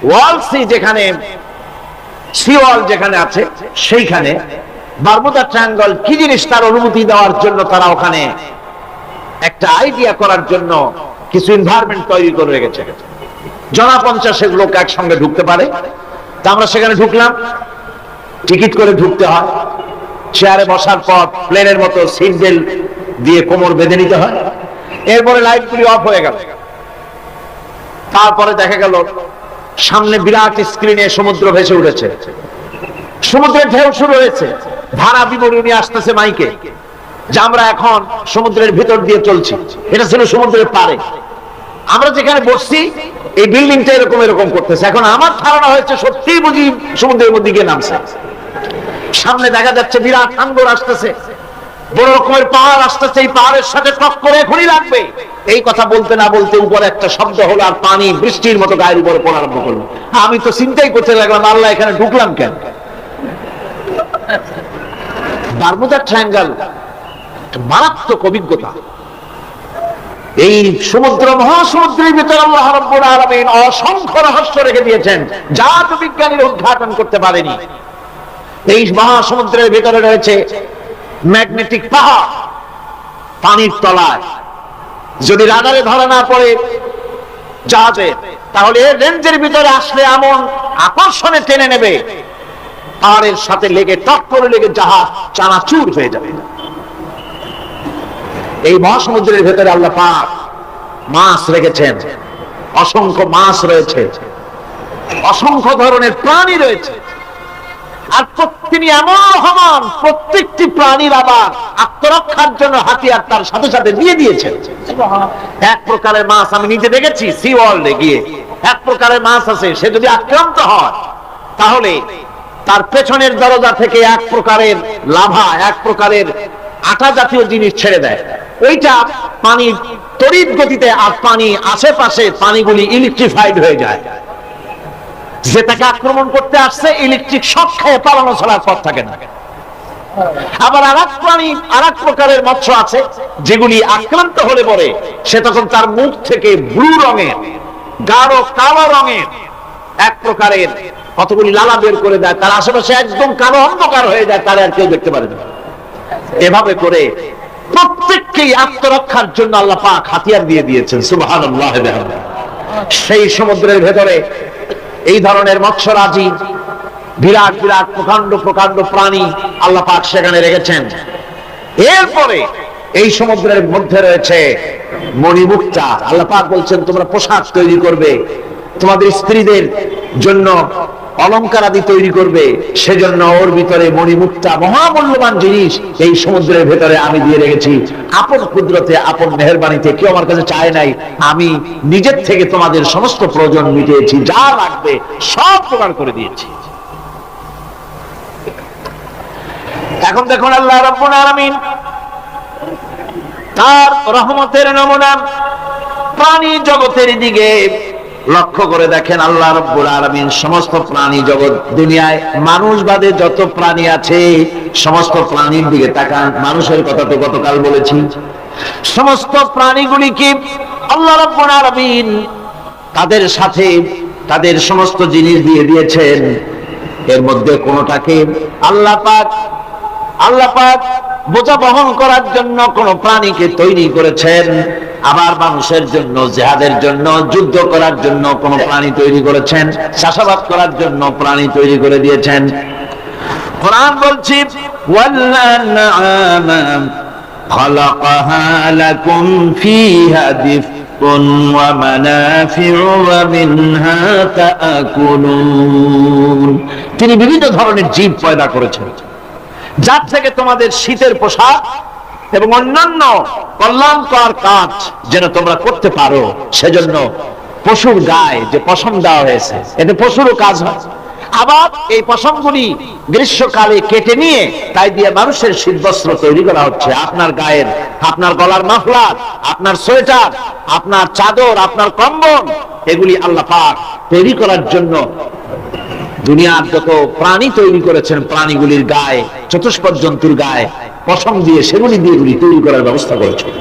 ওয়াল সি, যেখানে সি ওয়াল যেখানে আছে, সেইখানে বারমুডা ট্রায়াঙ্গল কি জিনিস তার অনুমতি দেওয়ার জন্য তারা ওখানে একটা আইডিয়া করার জন্য কিছু এনভায়রনমেন্ট তৈরি করে রেখেছে। 50 লোক একসঙ্গে ঢুকতে পারে। তা আমরা সেখানে ঢুকলাম, টিকিট করে ঢুকতে হয়। চেয়ারে বসার পর প্লেনের মতো সিট বেল্ট দিয়ে কোমর বেঁধে নিতে হয়। এরপরে লাইটগুলি অফ হয়ে গেল। তারপরে দেখা গেল সামনে বিরাট স্ক্রিনে সমুদ্র ভেসে উঠেছে, সমুদ্রের ঢেউ শুরু হয়েছে, ধারা বিবরণী আসতেছে মাইকে যে আমরা এখন সমুদ্রের ভিতর দিয়ে চলছি। এটা ছিল সমুদ্রের পাড়ে। আমরা যেখানে বসছি এই বিল্ডিংটা এরকম এরকম করতেছে। এখন আমার ধারণা হয়েছে সত্যিই বুঝি সমুদ্রের মধ্যে গিয়ে নামছে। সামনে দেখা যাচ্ছে বিরাট হাঙ্গর আসতেছে, বড় রকমের পাহাড় আসতেছে, এই পাহাড়ের সাথে টক্কর এখনই লাগবে। এই কথা বলতে না বলতে উপরে একটা শব্দ হলো, আর পানি বৃষ্টির মতো গায়ের উপরে পড়া আরম্ভ করলো। আমি তো চিন্তাই করতে লাগলাম, আল্লাহ এখানে ঢুকলাম কেন? বারমুডা ট্রায়াঙ্গল মারাত্মক অভিজ্ঞতা। এই সমুদ্র মহাসমুদ্রের ভিতরে আল্লাহ রাব্বুল আলামিন অসংখ্য রহস্য রেখে দিয়েছেন, যা তো বিজ্ঞানীরা উদ্ঘাটন করতে পারেনি। এই মহাসমুদ্রের ভিতরে রয়েছে ম্যাগনেটিক পাহাড় পানির তলায়। যদি রাডারে ধরা না পড়ে জাহাজে, তাহলে রেঞ্জের ভিতরে আসলে এমন আকর্ষণে টেনে নেবে, পাহাড়ের সাথে লেগে টক্করে লেগে জাহাজ চানাচুর হয়ে যাবে। এই মহাসমুদ্রের ভেতরে আল্লাহ পাক মাছ রেখেছেন, অসংখ্য মাছ রয়েছে, অসংখ্য ধরনের প্রাণী রয়েছে। আর তিনি এমন রহমান, প্রত্যেকটি প্রাণীর আবার আত্মরক্ষার জন্য হাতিয়ার তার সাথে সাথে দিয়ে দিয়েছেন। এক প্রকারের মাছ আমি নিজে দেখেছি সি ওয়ার্ল্ডে গিয়ে, এক প্রকারের মাছ আছে, সে যদি আক্রান্ত হয় তাহলে তার পেছনের দরজা থেকে এক প্রকারের লাভা, এক প্রকারের আটা জাতীয় জিনিস ছেড়ে দেয়। ওইটা পানি তড়িৎ গতিতে, আর পানি আশেপাশে পানিগুলি ইলেকট্রিফাইড হয়ে যায়। যে তাকে আক্রমণ করতে আসছে ইলেকট্রিক শক খেয়ে পালানো ছাড়ার পথ থাকে না। আবার আরেক প্রাণী, আরেক প্রকারের মৎস্য আছে, যেগুলি আক্রান্ত হলে পরে সে তখন তার মুখ থেকে ব্লু রঙের, গাঢ় কালো রঙের এক প্রকারের কতগুলি লালা বের করে দেয়, তার আশেপাশে একদম কালো অন্ধকার হয়ে যায়, তার আর কেউ দেখতে পারে না। এভাবে করে প্রত্যেককেই আত্মরক্ষার জন্য আল্লাহ পাক হাতিয়ার দিয়ে দিয়েছেন। সুবহানাল্লাহ। সেই সমুদ্রের ভেতরে এই ধরনের মৎস্যরাজি, বিরাট বিরাট প্রকাণ্ড প্রকাণ্ড প্রাণী আল্লাহ পাক সেখানে রেখেছেন। এরপরে এই সমুদ্রের মধ্যে রয়েছে মণিমুক্তা। আল্লাহ পাক বলছেন তোমরা পোশাক তৈরি করবে, তোমাদের স্ত্রীদের জন্য অলংকার আদি তৈরি করবে, সেজন্য ওর ভিতরে মণিমুক্তা মহামূল্যবান জিনিস এই সমুদ্রের ভেতরে আমি দিয়ে রেখেছি। আপন কুদরতে, আপন মেহেরবানিতে, কেউ আমার কাছে চায় নাই, আমি নিজের থেকে তোমাদের সমস্ত প্রয়োজন মিটিয়েছি, যা লাগবে সব জোগাড় করে দিয়েছি। এখন দেখুন আল্লাহ রাব্বুল আলামিন তার রহমতের নমুনা প্রাণী জগতের দিকে লক্ষ্য করে দেখেন। আল্লাহ রাব্বুল আলামিন সমস্ত প্রাণী জগৎ, দুনিয়ায় মানুষ বাদে যত প্রাণী আছে সমস্ত প্রাণীর দিকে তাকান। মানুষের কথা তো গতকাল বলেছি। সমস্ত প্রাণীগুলিকে আল্লাহ রাব্বুল আলামিন তাদের সাথে তাদের সমস্ত জিনিস দিয়ে দিয়েছেন। এর মধ্যে কোনটাকে আল্লাহ পাক বোঝা বহন করার জন্য কোন প্রাণীকে তৈরি করেছেন, আবার মানুষের জন্য, জিহাদের জন্য, যুদ্ধ করার জন্য কোন প্রাণী তৈরি করেছেন, চাষাবাদ করার জন্য প্রাণী তৈরি করে দিয়েছেন। কোরআন বলছি ওয়াল-আনআমা খালাকাহা লাকুম ফিহা দিফকুন ওয়া মানাফিউ ওয়া মিনহা তাআকুলুন। তিনি বিভিন্ন ধরনের জীব পয়দা করেছেন, যার থেকে তোমাদের শীতের পোশাক এবং অন্যান্য কল্যাণকর কাজ যেন তোমরা করতে পারো, সেজন্য পশুর গায়ে যে পশম দেওয়া হয়েছে, এতে পশুরও কাজ হয়। আবার এই পশমগুলি গ্রীষ্মকালে কেটে নিয়ে তাই দিয়ে মানুষের শীতবস্ত্র তৈরি করা হচ্ছে। আপনার গায়ের, আপনার গলার মাফলার, আপনার সোয়েটার, আপনার চাদর, আপনার কম্বল, এগুলি আল্লাহ পাক তৈরি করার জন্য দুনিয়ার যত প্রাণী তৈরি করেছেন, প্রাণীগুলির গায়ে, চতুষ্পদ জন্তুর গায়ে পশম দিয়ে, সেগুলি দিয়ে এগুলি তৈরি করার ব্যবস্থা করেছেন।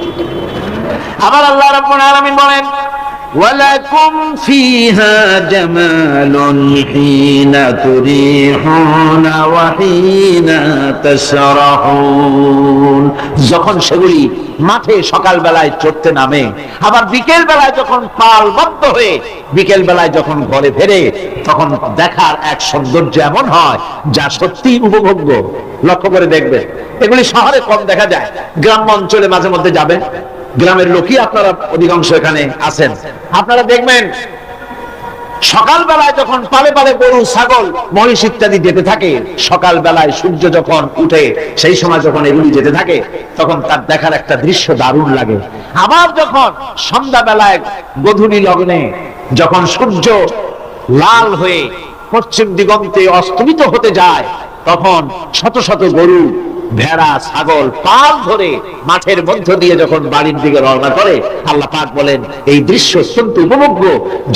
আবার আল্লাহ রাব্বুল আলামিন বলেন ওয়ালাকুম ফিহা জামালুন হিনা তুরিহুনা ওয়া হিনা তাসরাহুন। যখন সেগুলি মাঠে সকাল বেলায় চড়তে নামে, আবার বিকেল বেলায় যখন পালবদ্ধ হয়ে বিকেল বেলায় যখন ঘরে ফেরে, তখন দেখার এক সৌন্দর্য এমন হয় যা সত্যি উপভোগ্য। লক্ষ্য করে দেখবেন, এগুলি শহরে কম দেখা যায়, গ্রাম অঞ্চলে মাঝে মধ্যে যাবেন, গ্রামের লোকই আপনারা অধিকাংশ এখানে আছেন, আপনারা দেখবেন সকাল বেলায় যখন পালে পালে গরু, ছাগল, মহিষ ইত্যাদি যেতে থাকে, সকাল বেলায় সূর্য যখন উঠে সেই সময় যখন এগুলি যেতে থাকে, তখন তার দেখার একটা দৃশ্য দারুণ লাগে। আবার যখন সন্ধ্যা বেলায় গোধূলি লগ্নে যখন সূর্য লাল হয়ে পশ্চিম দিগন্তে অস্তমিত হতে যায়, তখন শত শত গরু, ভেড়া, ছাগল পাল ধরে মাঠের মধ্য দিয়ে যখন বাড়ির দিকে রওনা করে, আল্লাহ পাক বলেন এই দৃশ্য অত্যন্ত উপভোগ্য।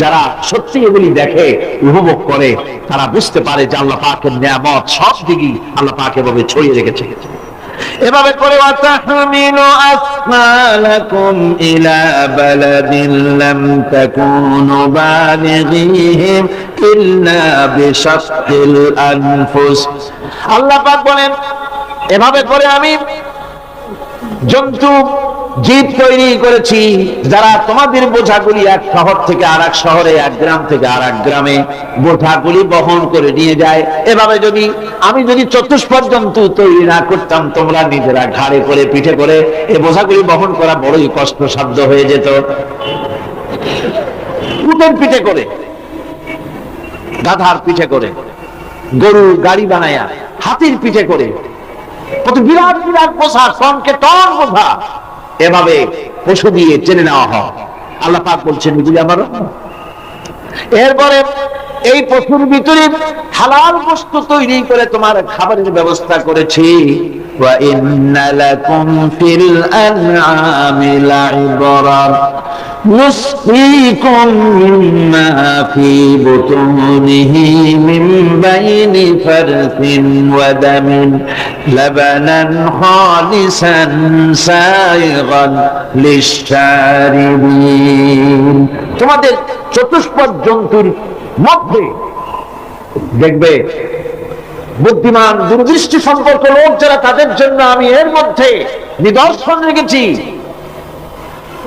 যারা সত্যি এগুলি দেখে, উপভোগ করে, তারা বুঝতে পারে যে আল্লাহ পাকের নিয়ামত সব দিকেই আল্লাহ পাক এভাবে ছড়িয়ে রেখেছে। এভাবে করে ওয়াতাহমিলু আসফালাকুম ইলা বালাদিন লাম তাকুনু বালিগিহি ইল্লা বিশাক্কিল আনফুস। আল্লাহ পাক বলেন এভাবে করে আমি জন্তু, জীব তৈরি করেছি যারা তোমাদের বোঝাগুলি এক শহর থেকে আর এক শহরে, এক গ্রাম থেকে আর এক গ্রামে বোঝাগুলি বহন করে নিয়ে যায়। এভাবে আমি যদি চতুষ্পদ জন্তু তৈরি না করতাম, তোমরা নিজেরা ঘাড়ে করে, পিঠে করে এই বোঝাগুলি বহন করা বড়ই কষ্টসাধ্য হয়ে যেত। উটের পিঠে করে, গাধার পিঠে করে, গরুর গাড়ি বানায়া, হাতির পিঠে করে, কত বিরাট বিরাট বোঝা, টনকে টন বোঝা এভাবে পশু দিয়ে টেনে নেওয়া হয়। আল্লাহ পাক বলছেন এগুলি আমার। এরপরে এই পশুর ভিতরে হালাল বস্তু তৈরি করে তোমার খাবারের ব্যবস্থা করেছি। ওয়া ইন্না লাকুম ফিল আনআমি লাইবরান نسقيكم مما في بطونه من بين فرث ودم لبنا خالصا سائغا للشاربين। তোমাদের চতুষ্পদ জন্তুর মধ্যে দেখবে বুদ্ধিমান, দূরদৃষ্টি সম্পর্ক লোক যারা, তাদের জন্য আমি এর মধ্যে নিদর্শন রেখেছি।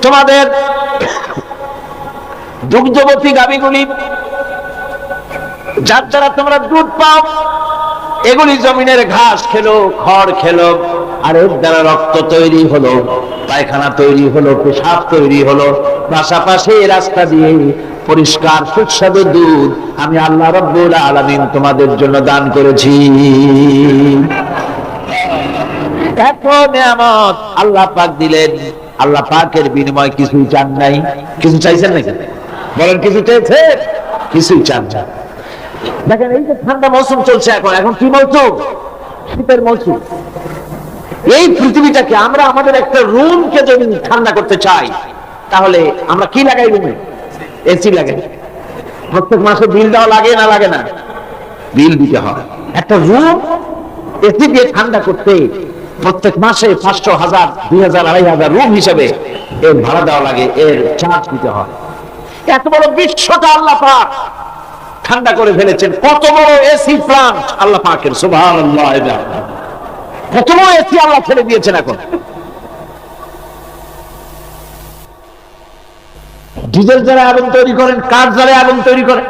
তোমাদের দুগ্ধবতী গাভীগুলি, যার দ্বারা তোমরা দুধ পাও, এগুলি জমিনের ঘাস খেলো, খড় খেলো, আর এর দ্বারা রক্ত তৈরি হলো, পায়খানা তৈরি হলো, পেশাব তৈরি হলো। পাশাপাশি রাস্তা দিয়ে পরিষ্কার সুস্বাদু দুধ আমি আল্লাহ রাব্বুল আলামিন তোমাদের জন্য দান করেছি। এত নিয়ামত আল্লাহ পাক দিলেন, আল্লাহ পাকের বিনিময় কিছুই চান নাই। কিছু চাইছেন নাকি? বলেন কিছু চেয়েছে? কিছুই চান না। দেখেন এই যে ঠান্ডা মৌসুম চলছে, এখন কি মৌসুম? শীতের মৌসুম। এই পৃথিবীটাকে আমরা আমাদের একটা রুমকে যদি ঠান্ডা করতে চাই, তাহলে আমরা কি লাগাই রুমে? এসি লাগাই। প্রত্যেক মাসে বিল দেওয়া লাগে না লাগে না? বিল দিতে হয়। একটা রুম এসি দিয়ে ঠান্ডা করতে প্রত্যেক মাসে 500, 1000, 2000, 2500 রুম হিসেবে এর ভাড়া দেওয়া লাগে, এর চার্জ দিতে হয়। এত বড় বিশ্বটা আল্লাহ পাক ঠান্ডা করে ফেলেছেন। কত বড় এসি প্লান্ট আল্লাহ পাকের, সুবহানাল্লাহ। কত বড় এসি আল্লাহ ছেড়ে দিয়েছেন। এখন ডিজেল জ্বালায় আগুন তৈরি করেন, কাঠ জ্বালায় আগুন তৈরি করেন।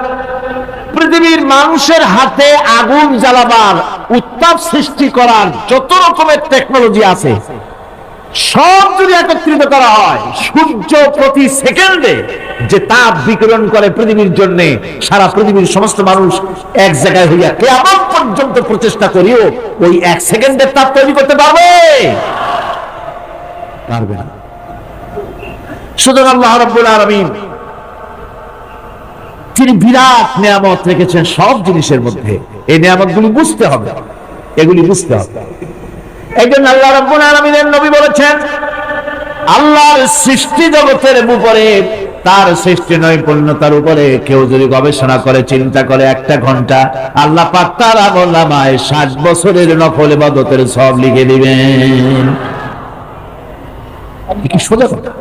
পৃথিবীর মানুষের হাতে আগুন জ্বালাবার, উত্তাপ সৃষ্টি করার যত রকমের টেকনোলজি আছে, সব যদি একত্রিত করা হয়, সূর্য প্রতি সেকেন্ডে যে তাপ বিকিরণ করে পৃথিবীর জন্য, সারা পৃথিবীর সমস্ত মানুষ এক জায়গায় হইয়া কিয়ামত পর্যন্ত প্রচেষ্টা করিও ওই এক সেকেন্ডের তাপ তৈরি করতে পারবে? পারবে না। সুতরাং আল্লাহ রাব্বুল আলামিন তিনি বিরাট নিয়ামত রেখেছেন সব জিনিসের মধ্যে। এই নিয়ামতগুলি বুঝতে হবে, এগুলি বুঝতে হবে। একজন আল্লাহ রাব্বুল আলামিনের নবী বলেছেন, আল্লাহর সৃষ্টি জগতের উপরে, তার সৃষ্টি নৈপুণ্যতার উপরে কেউ যদি গবেষণা করে, চিন্তা করে, একটা ঘন্টা, আল্লাহ পাক তার আমলনামায় 60 বছরের নফল ইবাদতের সওয়াব লিখে দিবেন। কি সোজা কথা।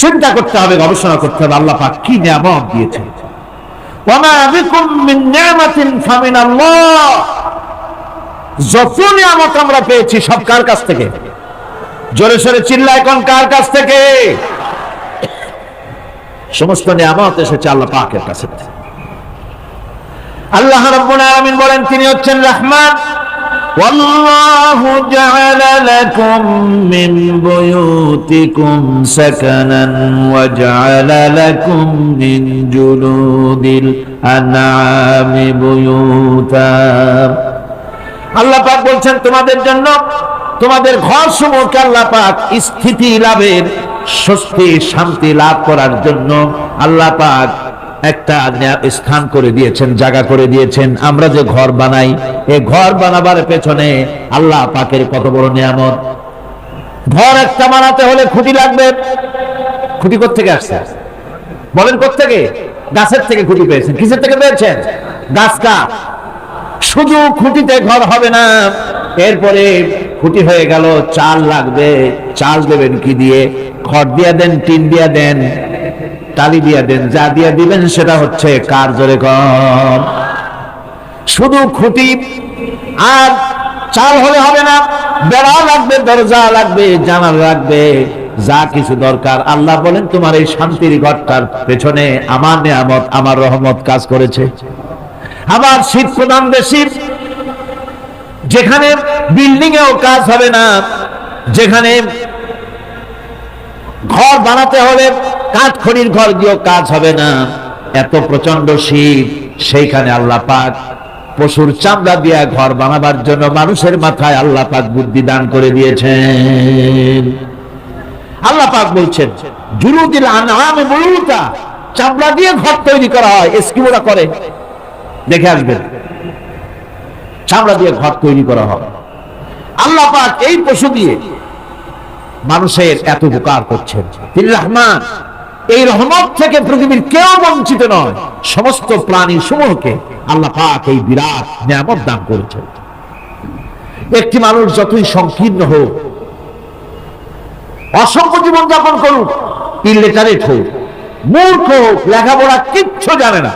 চিন্তা করতে হবে, গবেষণা করতে হবে, আল্লাহ পাক কি নিয়ামত দিয়েছেন। ওয়ামা বিকুম মিন নি'মাতিন ফামিনাল্লাহ। যত নিয়ামত আমরা পেয়েছি সব কার কাছ থেকে? জোরে সোরে চিল্লায় কোন, কার কাছ থেকে? সমস্ত নিয়ামত এসেছে আল্লাহ পাকের কাছে। আল্লাহ রাব্বুল আলামিন বলেন, তিনি হচ্ছেন রহমান। ওয়াল্লাহু জাআলা লাকুম মিন বুয়ুতিকুম সাকানান ওয়া জাআলা লাকুম মিন জুলুদিল আনআমি বুয়ুতা। আল্লাহ পাক বলছেন, তোমাদের জন্য, তোমাদের ঘর সমূহকে আল্লাহ পাক স্থিতি লাভের, স্বস্তি শান্তি লাভ করার জন্য আল্লাহ পাক একটা স্থান করে দিয়েছেন, জায়গা করে দিয়েছেন। আমরা যে ঘর বানাই, এই ঘর বানাবার পেছনে আল্লাহ পাকের কত বড় নিয়ামত। ঘর একটা বানাতে হলে খুঁটি লাগবে। খুঁটি কোত্থেকে আসছে বলেন? কোত্থেকে? গাছের থেকে খুঁটি পেয়েছেন। কিসের থেকে পেয়েছেন? গাছ কাঠ। শুধু খুঁটিতে ঘর হবে না, এরপরে খুঁটি হয়ে গেল, চাল লাগবে। চাল দেবেন কি দিয়ে? খড় দিয়া দেন, টিন দিয়া দেন, টালি দিয়া দেন, যা দিয়া দিবেন সেটা হচ্ছে কার, জোরে কর। শুধু খুঁটি আর চাল হলে হবে না, বেড়া লাগবে, দরজা লাগবে, জানালা লাগবে, যা কিছু দরকার। আল্লাহ বলেন, তোমার এই শান্তির ঘরটার পেছনে আমার নিয়ামত, আমার রহমত কাজ করেছে। আবার শীত প্রধান দেশে, যেখানে বিল্ডিং এও কাজ হবে না, যেখানে ঘর বানাতে হলে কাঠখড়ির ঘর দিয়েও কাজ হবে না, এত প্রচন্ড শীত, সেইখানে আল্লাহ পাক পশুর চামড়া দিয়ে ঘর বানাবার জন্য মানুষের মাথায় আল্লাহ পাক বুদ্ধি দান করে দিয়েছেন। আল্লাহ পাক বলছেন, জুলুদিল আনআমি বুয়ুতা, চামড়া দিয়ে ঘর তৈরি করা হয়। এস্কিমোরা করে, দেখে আসবেন, চামড়া দিয়ে ঘর তৈরি করা হয়। আল্লাহ পাক এই পশু দিয়ে মানুষের এত উপকার করছেন। তিনি রহমান। এই রহমত থেকে পৃথিবীর কেউ বঞ্চিত নয়। সমস্ত প্রাণী সমূহকে আল্লাহ পাক এই বিরাট নিয়ামত দান করেছেন। একটি মানুষ যতই সংকীর্ণ হোক, অসংখ্য জীবন যাপন করুক, ইলিটারেট হোক, মূর্খ হোক, লেখাপড়া কিচ্ছু জানে না,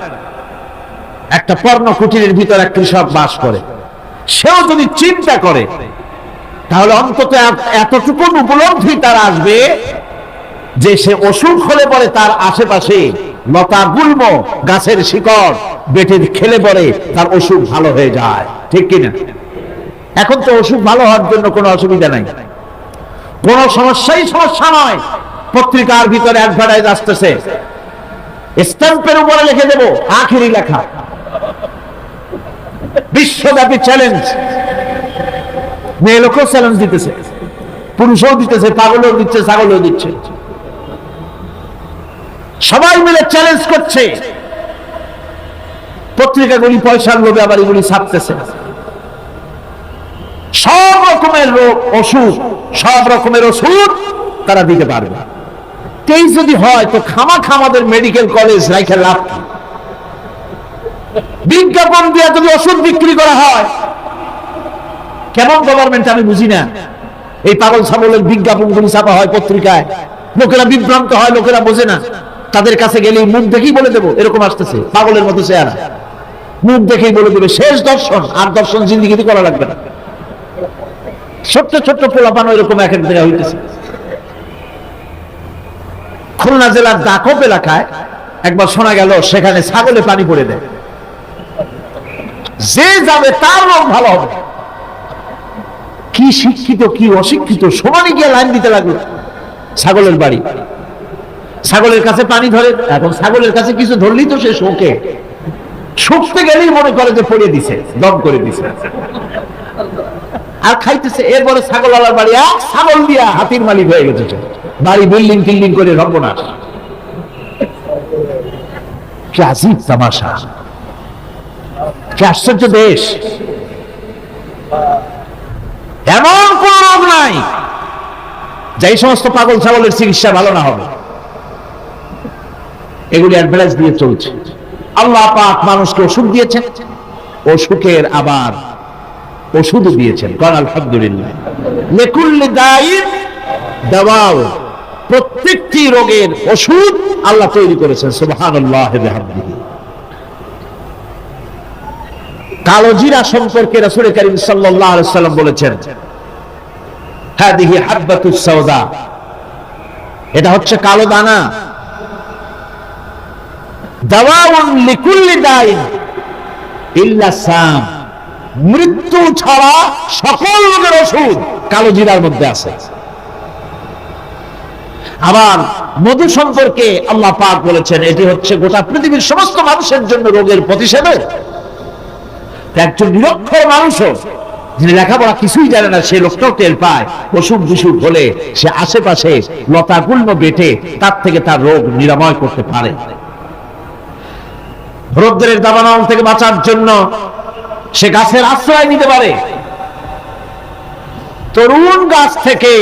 একটা পর্ণ কুটিরের ভিতর এক কৃষক বাস করে, সেও যদি চিন্তা করে, তাহলে অন্তত এতটুকু উপলব্ধি তার আসবে যে সে অসুখ হলে পরে তার আশেপাশে লতা গুল্ম, গাছের শিকড় বেটে খেলে পরে তার অসুখ ভালো হয়ে যায়। ঠিক কিনা? এখন তো অসুখ ভালো হওয়ার জন্য কোনো অসুবিধা নাই, কোনো সমস্যা নয়। পত্রিকার ভিতরে অ্যাডভার্টাইজ আসতেছে, স্ট্যাম্পের উপরে লিখে দেব, আখেরি লেখা, বিশ্বব্যাপী চ্যালেঞ্জ। মেয়ে লোকও চ্যালেঞ্জ দিতেছে, পুরুষও দিতেছে, পাগলও দিচ্ছে, ছাগলও দিচ্ছে, সবাই মিলে চ্যালেঞ্জ করছে। পত্রিকাগুলি পয়সার লোভে আবার এগুলি ছাপতেছে। সব রকমের রোগ, অসুখ, সব রকমের ওষুধ তারা দিতে পারবে। তেই যদি হয় তো খামাখা আমাদের মেডিকেল কলেজ রাইখে লাভ কি? বিজ্ঞাপন দিয়ে যদি ওষুধ বিক্রি করা হয়, কেমন গভর্নমেন্ট আমি বুঝি না। এই পাগল ছাগলের বিজ্ঞাপনগুলি ছাপা হয় পত্রিকায়, লোকেরা বিভ্রান্ত হয়, লোকেরা বোঝে না। তাদের কাছে গেলে মুখ দেখেই বলে দেবো এরকম আসতেছে, পাগলের মতো চেহারা, মুখ দেখেই বলে দেবে শেষ দর্শন। আর দর্শন জিন্দিগিতে করা লাগবে না। ছোট্ট ছোট্ট পোলাপানো এরকম এক এক জায়গায় হইতেছে। খুলনা জেলার দাকপ এলাকায় একবার শোনা গেল সেখানে ছাগলে পানি পড়ে দেয়, যে যাবে তার রোগ ভালো হবে। কি শিক্ষিত কি অশিক্ষিত সমানে গিয়ে লাইন দিতে লাগলো। ছাগলের বাড়ি, ছাগলের কাছে পানি ধরে, এখন ছাগলের কাছে কিছু ধরলেই তো সে শোকে, শুকতে গেলেই মনে করে যে পড়িয়ে দিছে, দম করে দিছে আর খাইতেছে। এরপরে ছাগলওয়ালার বাড়ি এক ছাগল দিয়া হাতির মালিক হয়ে গেছে, বাড়ি বিল্ডিং টিল্ডিং করে রঙ্গনাশ। কি আজীব তামাশা, কি আশ্চর্য দেশ। এমন কোন রোগ নাই যে এই সমস্ত পাগল ছাগলের চিকিৎসা ভালো না হবে। এগুলি অ্যাডভার্টাইজ দিয়ে চলছে। আল্লাহ পাক মানুষকে ওষুধ দিয়েছেন, অসুখের আবার ওষুধ দিয়েছেন। কারণ আলহামদুলিল্লাহ লিকুল্লি দাইন দাওয়াও, প্রত্যেকটি রোগের ওষুধ আল্লাহ তৈরি করেছেন। সুবহানাল্লাহ ওয়া বিহামদিহি। কালো জিরা সম্পর্কে রাসূল করিম সাল্লাল্লাহু আলাইহি ওয়াসাল্লাম বলেছেন, হাদিহি হাববাতুস সাওদা, এটা হচ্ছে কালো দানা। দাওয়াউন লিকুল্লি দাইন ইল্লা সাম, মৃত্যু ছাড়া সকল রোগের ওষুধ কালো জিরার মধ্যে আছে। আবার মধু সম্পর্কে আল্লাহ পাক বলেছেন, এটি হচ্ছে গোটা পৃথিবীর সমস্ত মানুষের জন্য রোগের প্রতিষেধক। একজন নিরক্ষর মানুষও, যিনি লেখাপড়া কিছুই জানে না, সে লোকটাও টের পায় অসুখ বিসুখ হলে সে আশেপাশে লতাগুল্ম বেটে তার থেকে তার রোগ নিরাময় করতে পারে। রোদ্রের দাবানল থেকে বাঁচার জন্য সে গাছের আশ্রয় নিতে পারে। তরুণ গাছ থেকে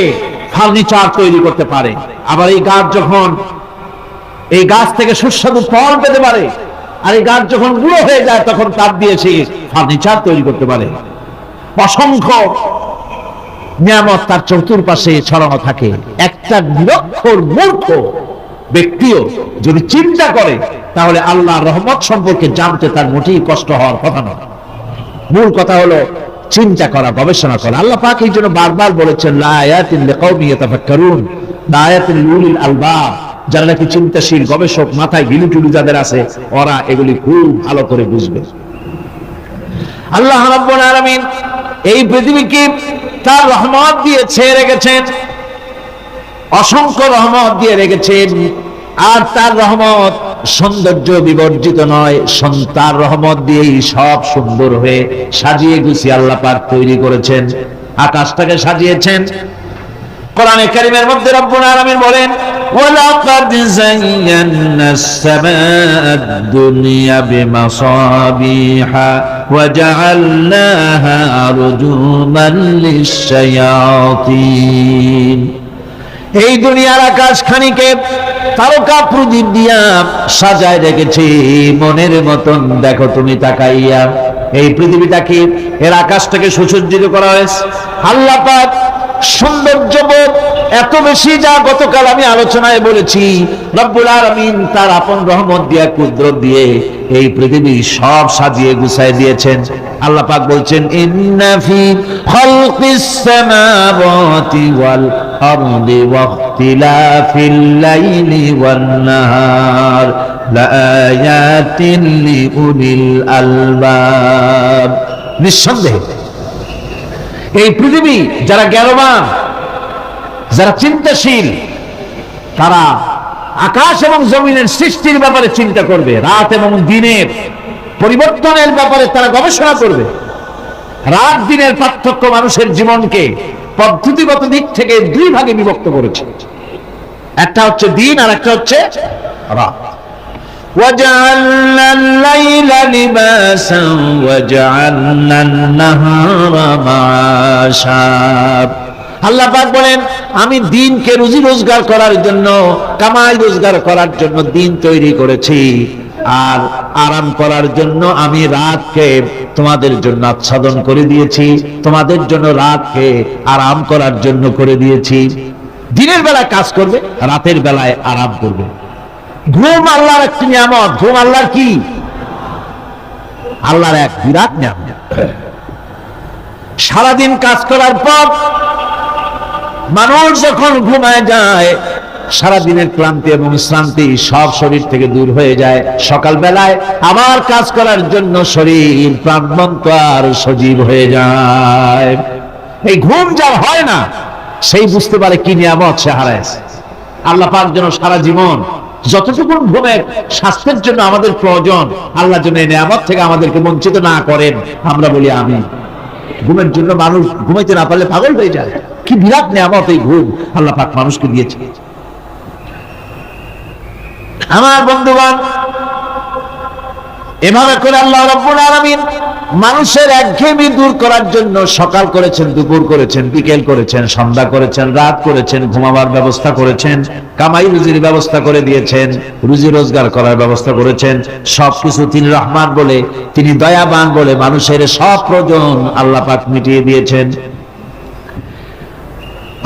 ফার্নিচার তৈরি করতে পারে। আবার এই গাছ যখন, এই গাছ থেকে সুস্বাদু ফল পেতে পারে, আর এই গাছ যখন বুড়ো হয়ে যায় তখন তার দিয়ে সে ফার্নিচার তৈরি করতে পারে। অসংখ্য নিয়ামত তার চতুর্পাশে ছড়ানো থাকে। একটা নিরক্ষর মূর্খ ব্যক্তিও যদি চিন্তা করে তাহলে আল্লাহর রহমত সম্পর্কে জানতে তার মোটেই কষ্ট হওয়ার কথা নয়। মূল কথা হলো চিন্তা করা, গবেষণা করা। আল্লাহ পাক এই জন্য বারবার বলেছেন, লা আয়াতিন লিকাউমিন ইয়াতাফাক্কারুন, লা আয়াতিন লিউলিল আলবাব, যারা নাকি চিন্তাশীল গবেষক, মাথায় গিলু টুলু যাদের আছে, ওরা এগুলি খুব ভালো করে বুঝবে। আল্লাহ রাব্বুল আলামিন এই পৃথিবীকে তার রহমত দিয়ে ছেয়ে রেখেছেন, অসংখ্য রহমত দিয়ে রেখেছেন। আর তার রহমত সৌন্দর্য বিবর্জিত নয়, তার রহমত দিয়েই সব সুন্দর হয়ে সাজিয়ে গুছিয়ে আল্লাহ পাক তৈরি করেছেন। আকাশটাকে সাজিয়েছেন। কোরআনে কারীমের মধ্যে রব্বুল আলামিন বলেন, ওয়ালাকাদ যায়্যানাস সামাআদ দুনিয়া বিমাসাবিহা ওয়া জাআলনাহা রুজুমান লিশ-শায়াতিন। এই দুনিয়ার আকাশ খানিকে তারকা প্রদীপ দিয়া সাজায় রেখেছি মনের মতন। দেখো তুমি তাকাইয়া, এই পৃথিবীটাকে, এর আকাশটাকে সুসজ্জিত করা হয়েছে। আল্লাহ পাক সৌন্দর্যবোধ এত বেশি, যা গতকাল আমি আলোচনায় বলেছি, রব্বুল আলামিন তার আপন রহমত দিয়া, কুদরত দিয়ে এই পৃথিবী সব সাজিয়ে গুছায় দিয়েছেন। আল্লাহ পাক বলছেন, ইন্না ফি খালকিস সামাওয়াতি ওয়াল আরদি ওয়া ইখতিলাফিল লাইলি ওয়ান নাহার লাআয়াতিন লিউলিল আলবাব। নিঃসন্দেহে এই পৃথিবী যারা জ্ঞানবান, যারা চিন্তাশীল, তারা আকাশ এবং জমিনের সৃষ্টির ব্যাপারে চিন্তা করবে, রাত এবং দিনের পরিবর্তনের ব্যাপারে তারা গবেষণা করবে। রাত দিনের পার্থক্য মানুষের জীবনকে পদ্ধতিগত দিক থেকে দুই ভাগে বিভক্ত করেছে। একটা হচ্ছে দিন আর একটা হচ্ছে রাত। وَجَعَلْنَا اللَّيْلَ لِبَاسًا وَجَعَلْنَا النَّهَارَ مَعَاشًا। আল্লাহ পাক বলেন, আমি দিনকে রুজি রোজগার করার জন্য, কামাই রোজগার করার জন্য দিন তৈরি করেছি, আর আরাম করার জন্য আমি রাতকে তোমাদের জন্য আচ্ছাদন করে দিয়েছি। তোমাদের জন্য রাতকে আরাম করার জন্য করে দিয়েছি। দিনের বেলায় কাজ করবে, রাতের বেলায় আরাম করবে। ঘুম আল্লাহর একটি নিয়ামত। ঘুম আল্লাহর কি? আল্লাহর এক বিরাট নিয়ামত। সারাদিন কাজ করার পর মানুষ যখন ঘুমায় যায়, সারা দিনের ক্লান্তি এবং শ্রান্তি সব শরীর থেকে দূর হয়ে যায়। সকাল বেলায় আবার কাজ করার জন্য শরীর প্রাণবন্ত আর সজীব হয়ে যায়। এই ঘুম যার হয় না সেই বুঝতে পারে কি নিয়ামত সে হারাইছে। আল্লাহ পাক যেন সারা জীবন যতটুকু ঘুমের স্বাস্থ্যের জন্য আমাদের প্রয়োজন, আল্লাহ যেন এই নিয়ামত থেকে আমাদেরকে বঞ্চিত না করেন। আমরা বলি আমিন। ঘুমের জন্য মানুষ ঘুমাইতে না পারলে পাগল হয়ে যায়। কি বিরাট নিয়ামত এই ঘুম আল্লাহ পাক মানুষকে দিয়েছে। আমার বন্ধুগণ, এভাবে করে আল্লাহ রাব্বুল আলামিন মানুষের একঘেয়েমি দূর করার জন্য সকাল করেছেন, দুপুর করেছেন, বিকেল করেছেন, সন্ধ্যা করেছেন, রাত করেছেন, ঘুমাবার ব্যবস্থা করেছেন, কামাই রুজির ব্যবস্থা করে দিয়েছেন, রুজি রোজগার করার ব্যবস্থা করেছেন। সবকিছু তিনি রহমান বলে, তিনি দয়াবান বলে মানুষের সব প্রয়োজন আল্লাহ পাক মিটিয়ে দিয়েছেন।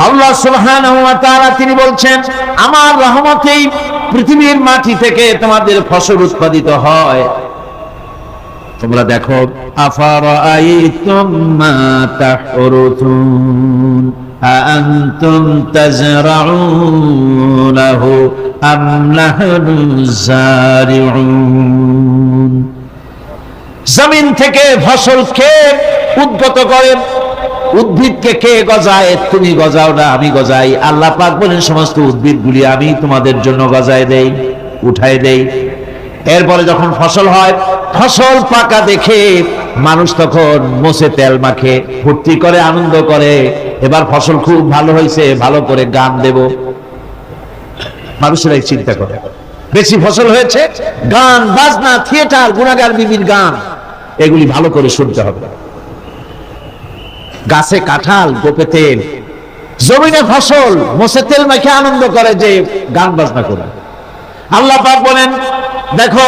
আল্লাহ সুবহানাহু ওয়া তাআলা তিনি বলছেন, আমার রহমতেই পৃথিবীর মাটি থেকে তোমাদের ফসল উৎপাদিত হয়। তোমরা দেখো, আফারাআইতুম মা তাহরুতুন আআনতুম তাজরাউনাহু আম নাহনুজ জারিউন। জমিন থেকে ফসল কে উদ্গত করে? উদ্ভিদকে কে গজায়? তুমি গজাও না, আমি গজাই। আল্লাহ পাক বলেন, সমস্ত উদ্ভিদগুলি আমি তোমাদের জন্য গজায় দেই, উঠায় দেই। এরপরে যখন ফসল হয়, ফসল পাকা দেখে মানুষ তখন মোষে তেল মাখে, ফুর্তি করে, আনন্দ করে। এবার ফসল খুব ভালো হয়েছে, ভালো করে গান দেব। মানুষেরাই চিন্তা করে, বেশি ফসল হয়েছে, গান বাজনা, থিয়েটার, গুনাগার বিবির গান, এগুলি ভালো করে শুনতে হবে। গাছে কাঁঠাল, গোপে তেল, জমিনে ফসল, মোষে তেল মাখে আনন্দ করে যে গান বাজনা করে। আল্লাহ পাক বলেন, দেখো,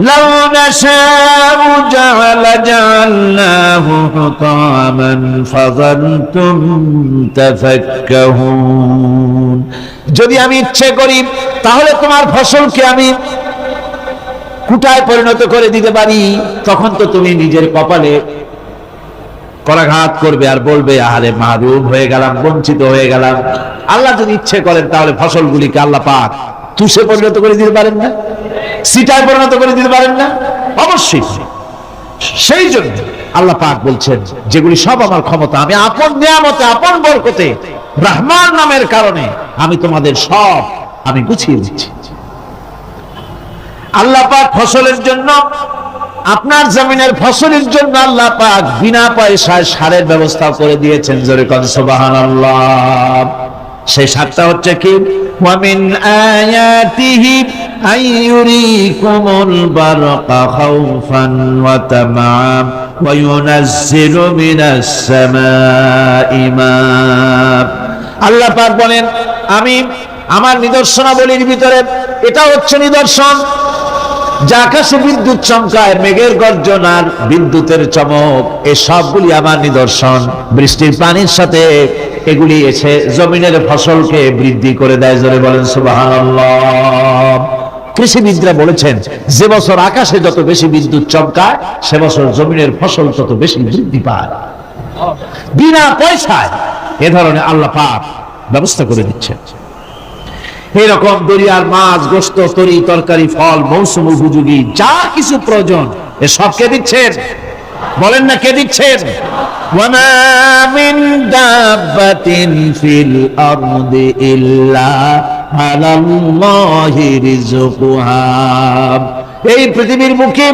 লাউ নাশাউ জাআলনাহু হুতামান ফাযানতুম তাফাক্কাহুন। যদি আমি ইচ্ছে করি তাহলে তোমার ফসলকে আমি কুটায় পরিণত করে দিতে পারি। তখন তো তুমি নিজের কপালে করাঘাত করবে আর বলবে, আহারে মাহরুম হয়ে গেলাম, বঞ্চিত হয়ে গেলাম। আল্লাহ যদি ইচ্ছে করেন তাহলে ফসলগুলিকে আল্লাহ পাক তুষে পরিণত করে দিতে পারেন না? সিটায় পরিণত করে দিতে পারেন না? অবশ্যই। সেই জন্য আল্লাহ পাক বলছেন, যেগুলি সব আমার ক্ষমতা, আমি আপন নিয়ামতে, আপন বরকতে, রহমান নামের কারণে আমি তোমাদের সব আমি গুছিয়ে দিচ্ছি। আল্লাহ পাক ফসলের জন্য, আপনার জমিনের ফসলের জন্য আল্লাহ পাক বিনা পয়সায় সারের ব্যবস্থা করে দিয়েছেন। জোরে কোন সুবহানাল্লাহ। সেই সারটা হচ্ছে কি? ওয়ামিন আয়াতিহি আইয়ুরিকুমুল বারকা খাউফান ওয়া তামাআম ওয়া ইউনাজ্জিলু মিনাস সামাই মা। আল্লাহ পাক বলেন, আমি আমার নিদর্শনাবলীর ভিতরে এটা হচ্ছে নিদর্শন, যে আকাশে বিদ্যুৎ চমকায়, মেঘের গর্জন আর বিদ্যুতের চমক, এই সবগুলি আমার নিদর্শন। বৃষ্টির পানির সাথে এগুলি এসে জমিনের ফসলকে বৃদ্ধি করে দেয়। জোরে বলেন সুবহানাল্লাহ। কৃষিবিদরা বলেছেন, যে বছর আকাশে যত বেশি বিদ্যুৎ চমকায়, সে বছর জমিনের ফসল তত বেশি বৃদ্ধি পায়। বিনা পয়সায় এ ধরনের আল্লাহ পাক ব্যবস্থা করে দিচ্ছেন। এরকম দরিয়ার মাছ, গোশত, তরি তরকারি, ফল, মৌসুম উপযোগী যা কিছু প্রয়োজন, এ সব কে দিচ্ছেন? বলেন না, কে দিচ্ছেন? ওয়ামা মিন দাব্বাতিন ফিল আরদি ইল্লা আলাল্লাহি রিজকুহা। এই পৃথিবীর মুখে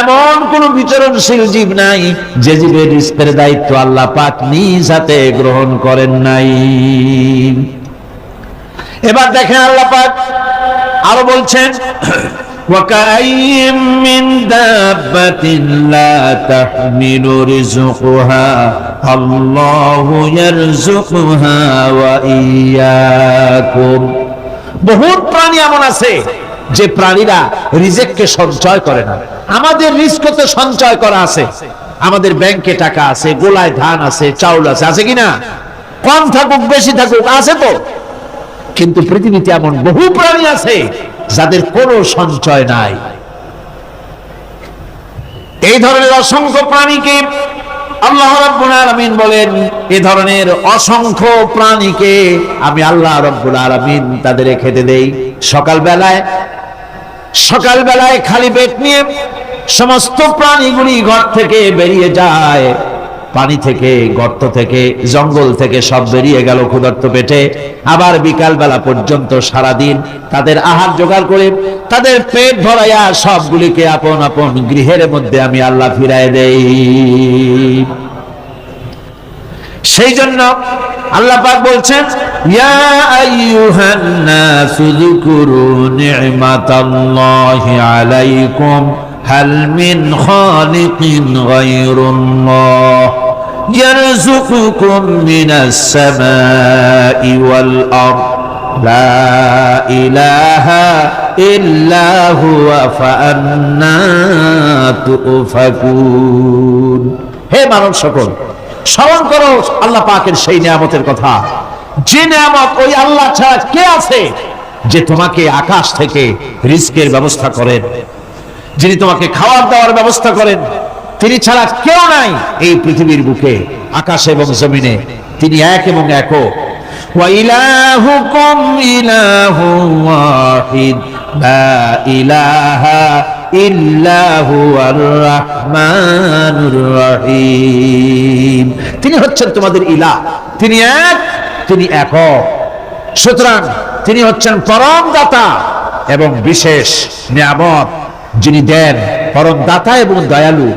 এমন কোন বিচরণশীল জীব নাই যে জীবের রিজকের দায়িত্ব আল্লাহ পাক নিজ হাতে গ্রহণ করেন নাই। এবার দেখেন, আল্লাহ পাক আরো বলছেন, ওয়াকাইয়্যিম মিন দাব্বাতিন লা তাহমিলু রিজকুহা আল্লাহু ইয়ারযুকুহা ওয়া ইয়্যাকুম। বহুত প্রাণী এমন আছে যে প্রাণীরা রিজেককে সঞ্চয় করে না। আমাদের রিজক তো সঞ্চয় করা আছে, আমাদের ব্যাংকে টাকা আছে, গোলায় ধান আছে, চাউল আছে, আছে কিনা? কম থাকুক বেশি থাকুক, আছে তো। কিন্তু পৃথিবীতে এমন বহু প্রাণী আছে যাদের কোনো সঞ্চয় নাই। এই ধরনের অসংখ্য প্রাণীকে আল্লাহ রাব্বুল আলামিন বলেন, এই ধরনের অসংখ্য প্রাণীকে আমি আল্লাহ রাব্বুল আলামিন তাদের খেতে দেই। সকালবেলায় খালি পেট নিয়ে সমস্ত প্রাণীগুলি ঘর থেকে বেরিয়ে যায়, পানি থেকে, গর্ত থেকে, জঙ্গল থেকে সব বেরিয়ে গেল ক্ষুধার্ত পেটে। আবার বিকাল বেলা পর্যন্ত সারাদিন তাদের আহার জোগাড় করে তাদের পেট ভরাইয়া সবগুলিকে আপন আপন গৃহের মধ্যে আমি আল্লাহ ফিরায় দেই। সেই জন্য আল্লাহ পাক বলছেন, ইয়া আইয়ুহান নাসু যুকুরু নি'মাতাল্লাহি আলাইকুম হাল মিন খালিকিন গায়রুল্লাহ ইয়ারযুকুকুম মিনাস সামাই ওয়াল আরদ লা ইলাহা ইল্লা হুয়া ফাআন্না তুফাকুন। হে মানব সকল, স্মরণ করো আল্লাহ পাকের সেই নিয়ামতের কথা, যে নিয়ামত ওই আল্লাহ ছাড়া কে আছে, যে তোমাকে আকাশ থেকে রিজকের ব্যবস্থা করেন, যিনি তোমাকে খাওয়ার দাওয়ার ব্যবস্থা করেন। তিনি ছাড়া কেউ নাই এই পৃথিবীর বুকে, আকাশে এবং জমিনে। তিনি এক এবং একক। ওয়া ইলাহুকুম ইলাহুন ওয়াহিদ লা ইলাহা ইল্লা হুয়ার রাহমানুর রহিম। তিনি হচ্ছেন তোমাদের ইলাহ, তিনি এক, তিনি একক। সুতরাং তিনি হচ্ছেন পরম দাতা এবং বিশেষ নিয়ামত যিনি দেন, পরম দাতা এবং দয়ালু।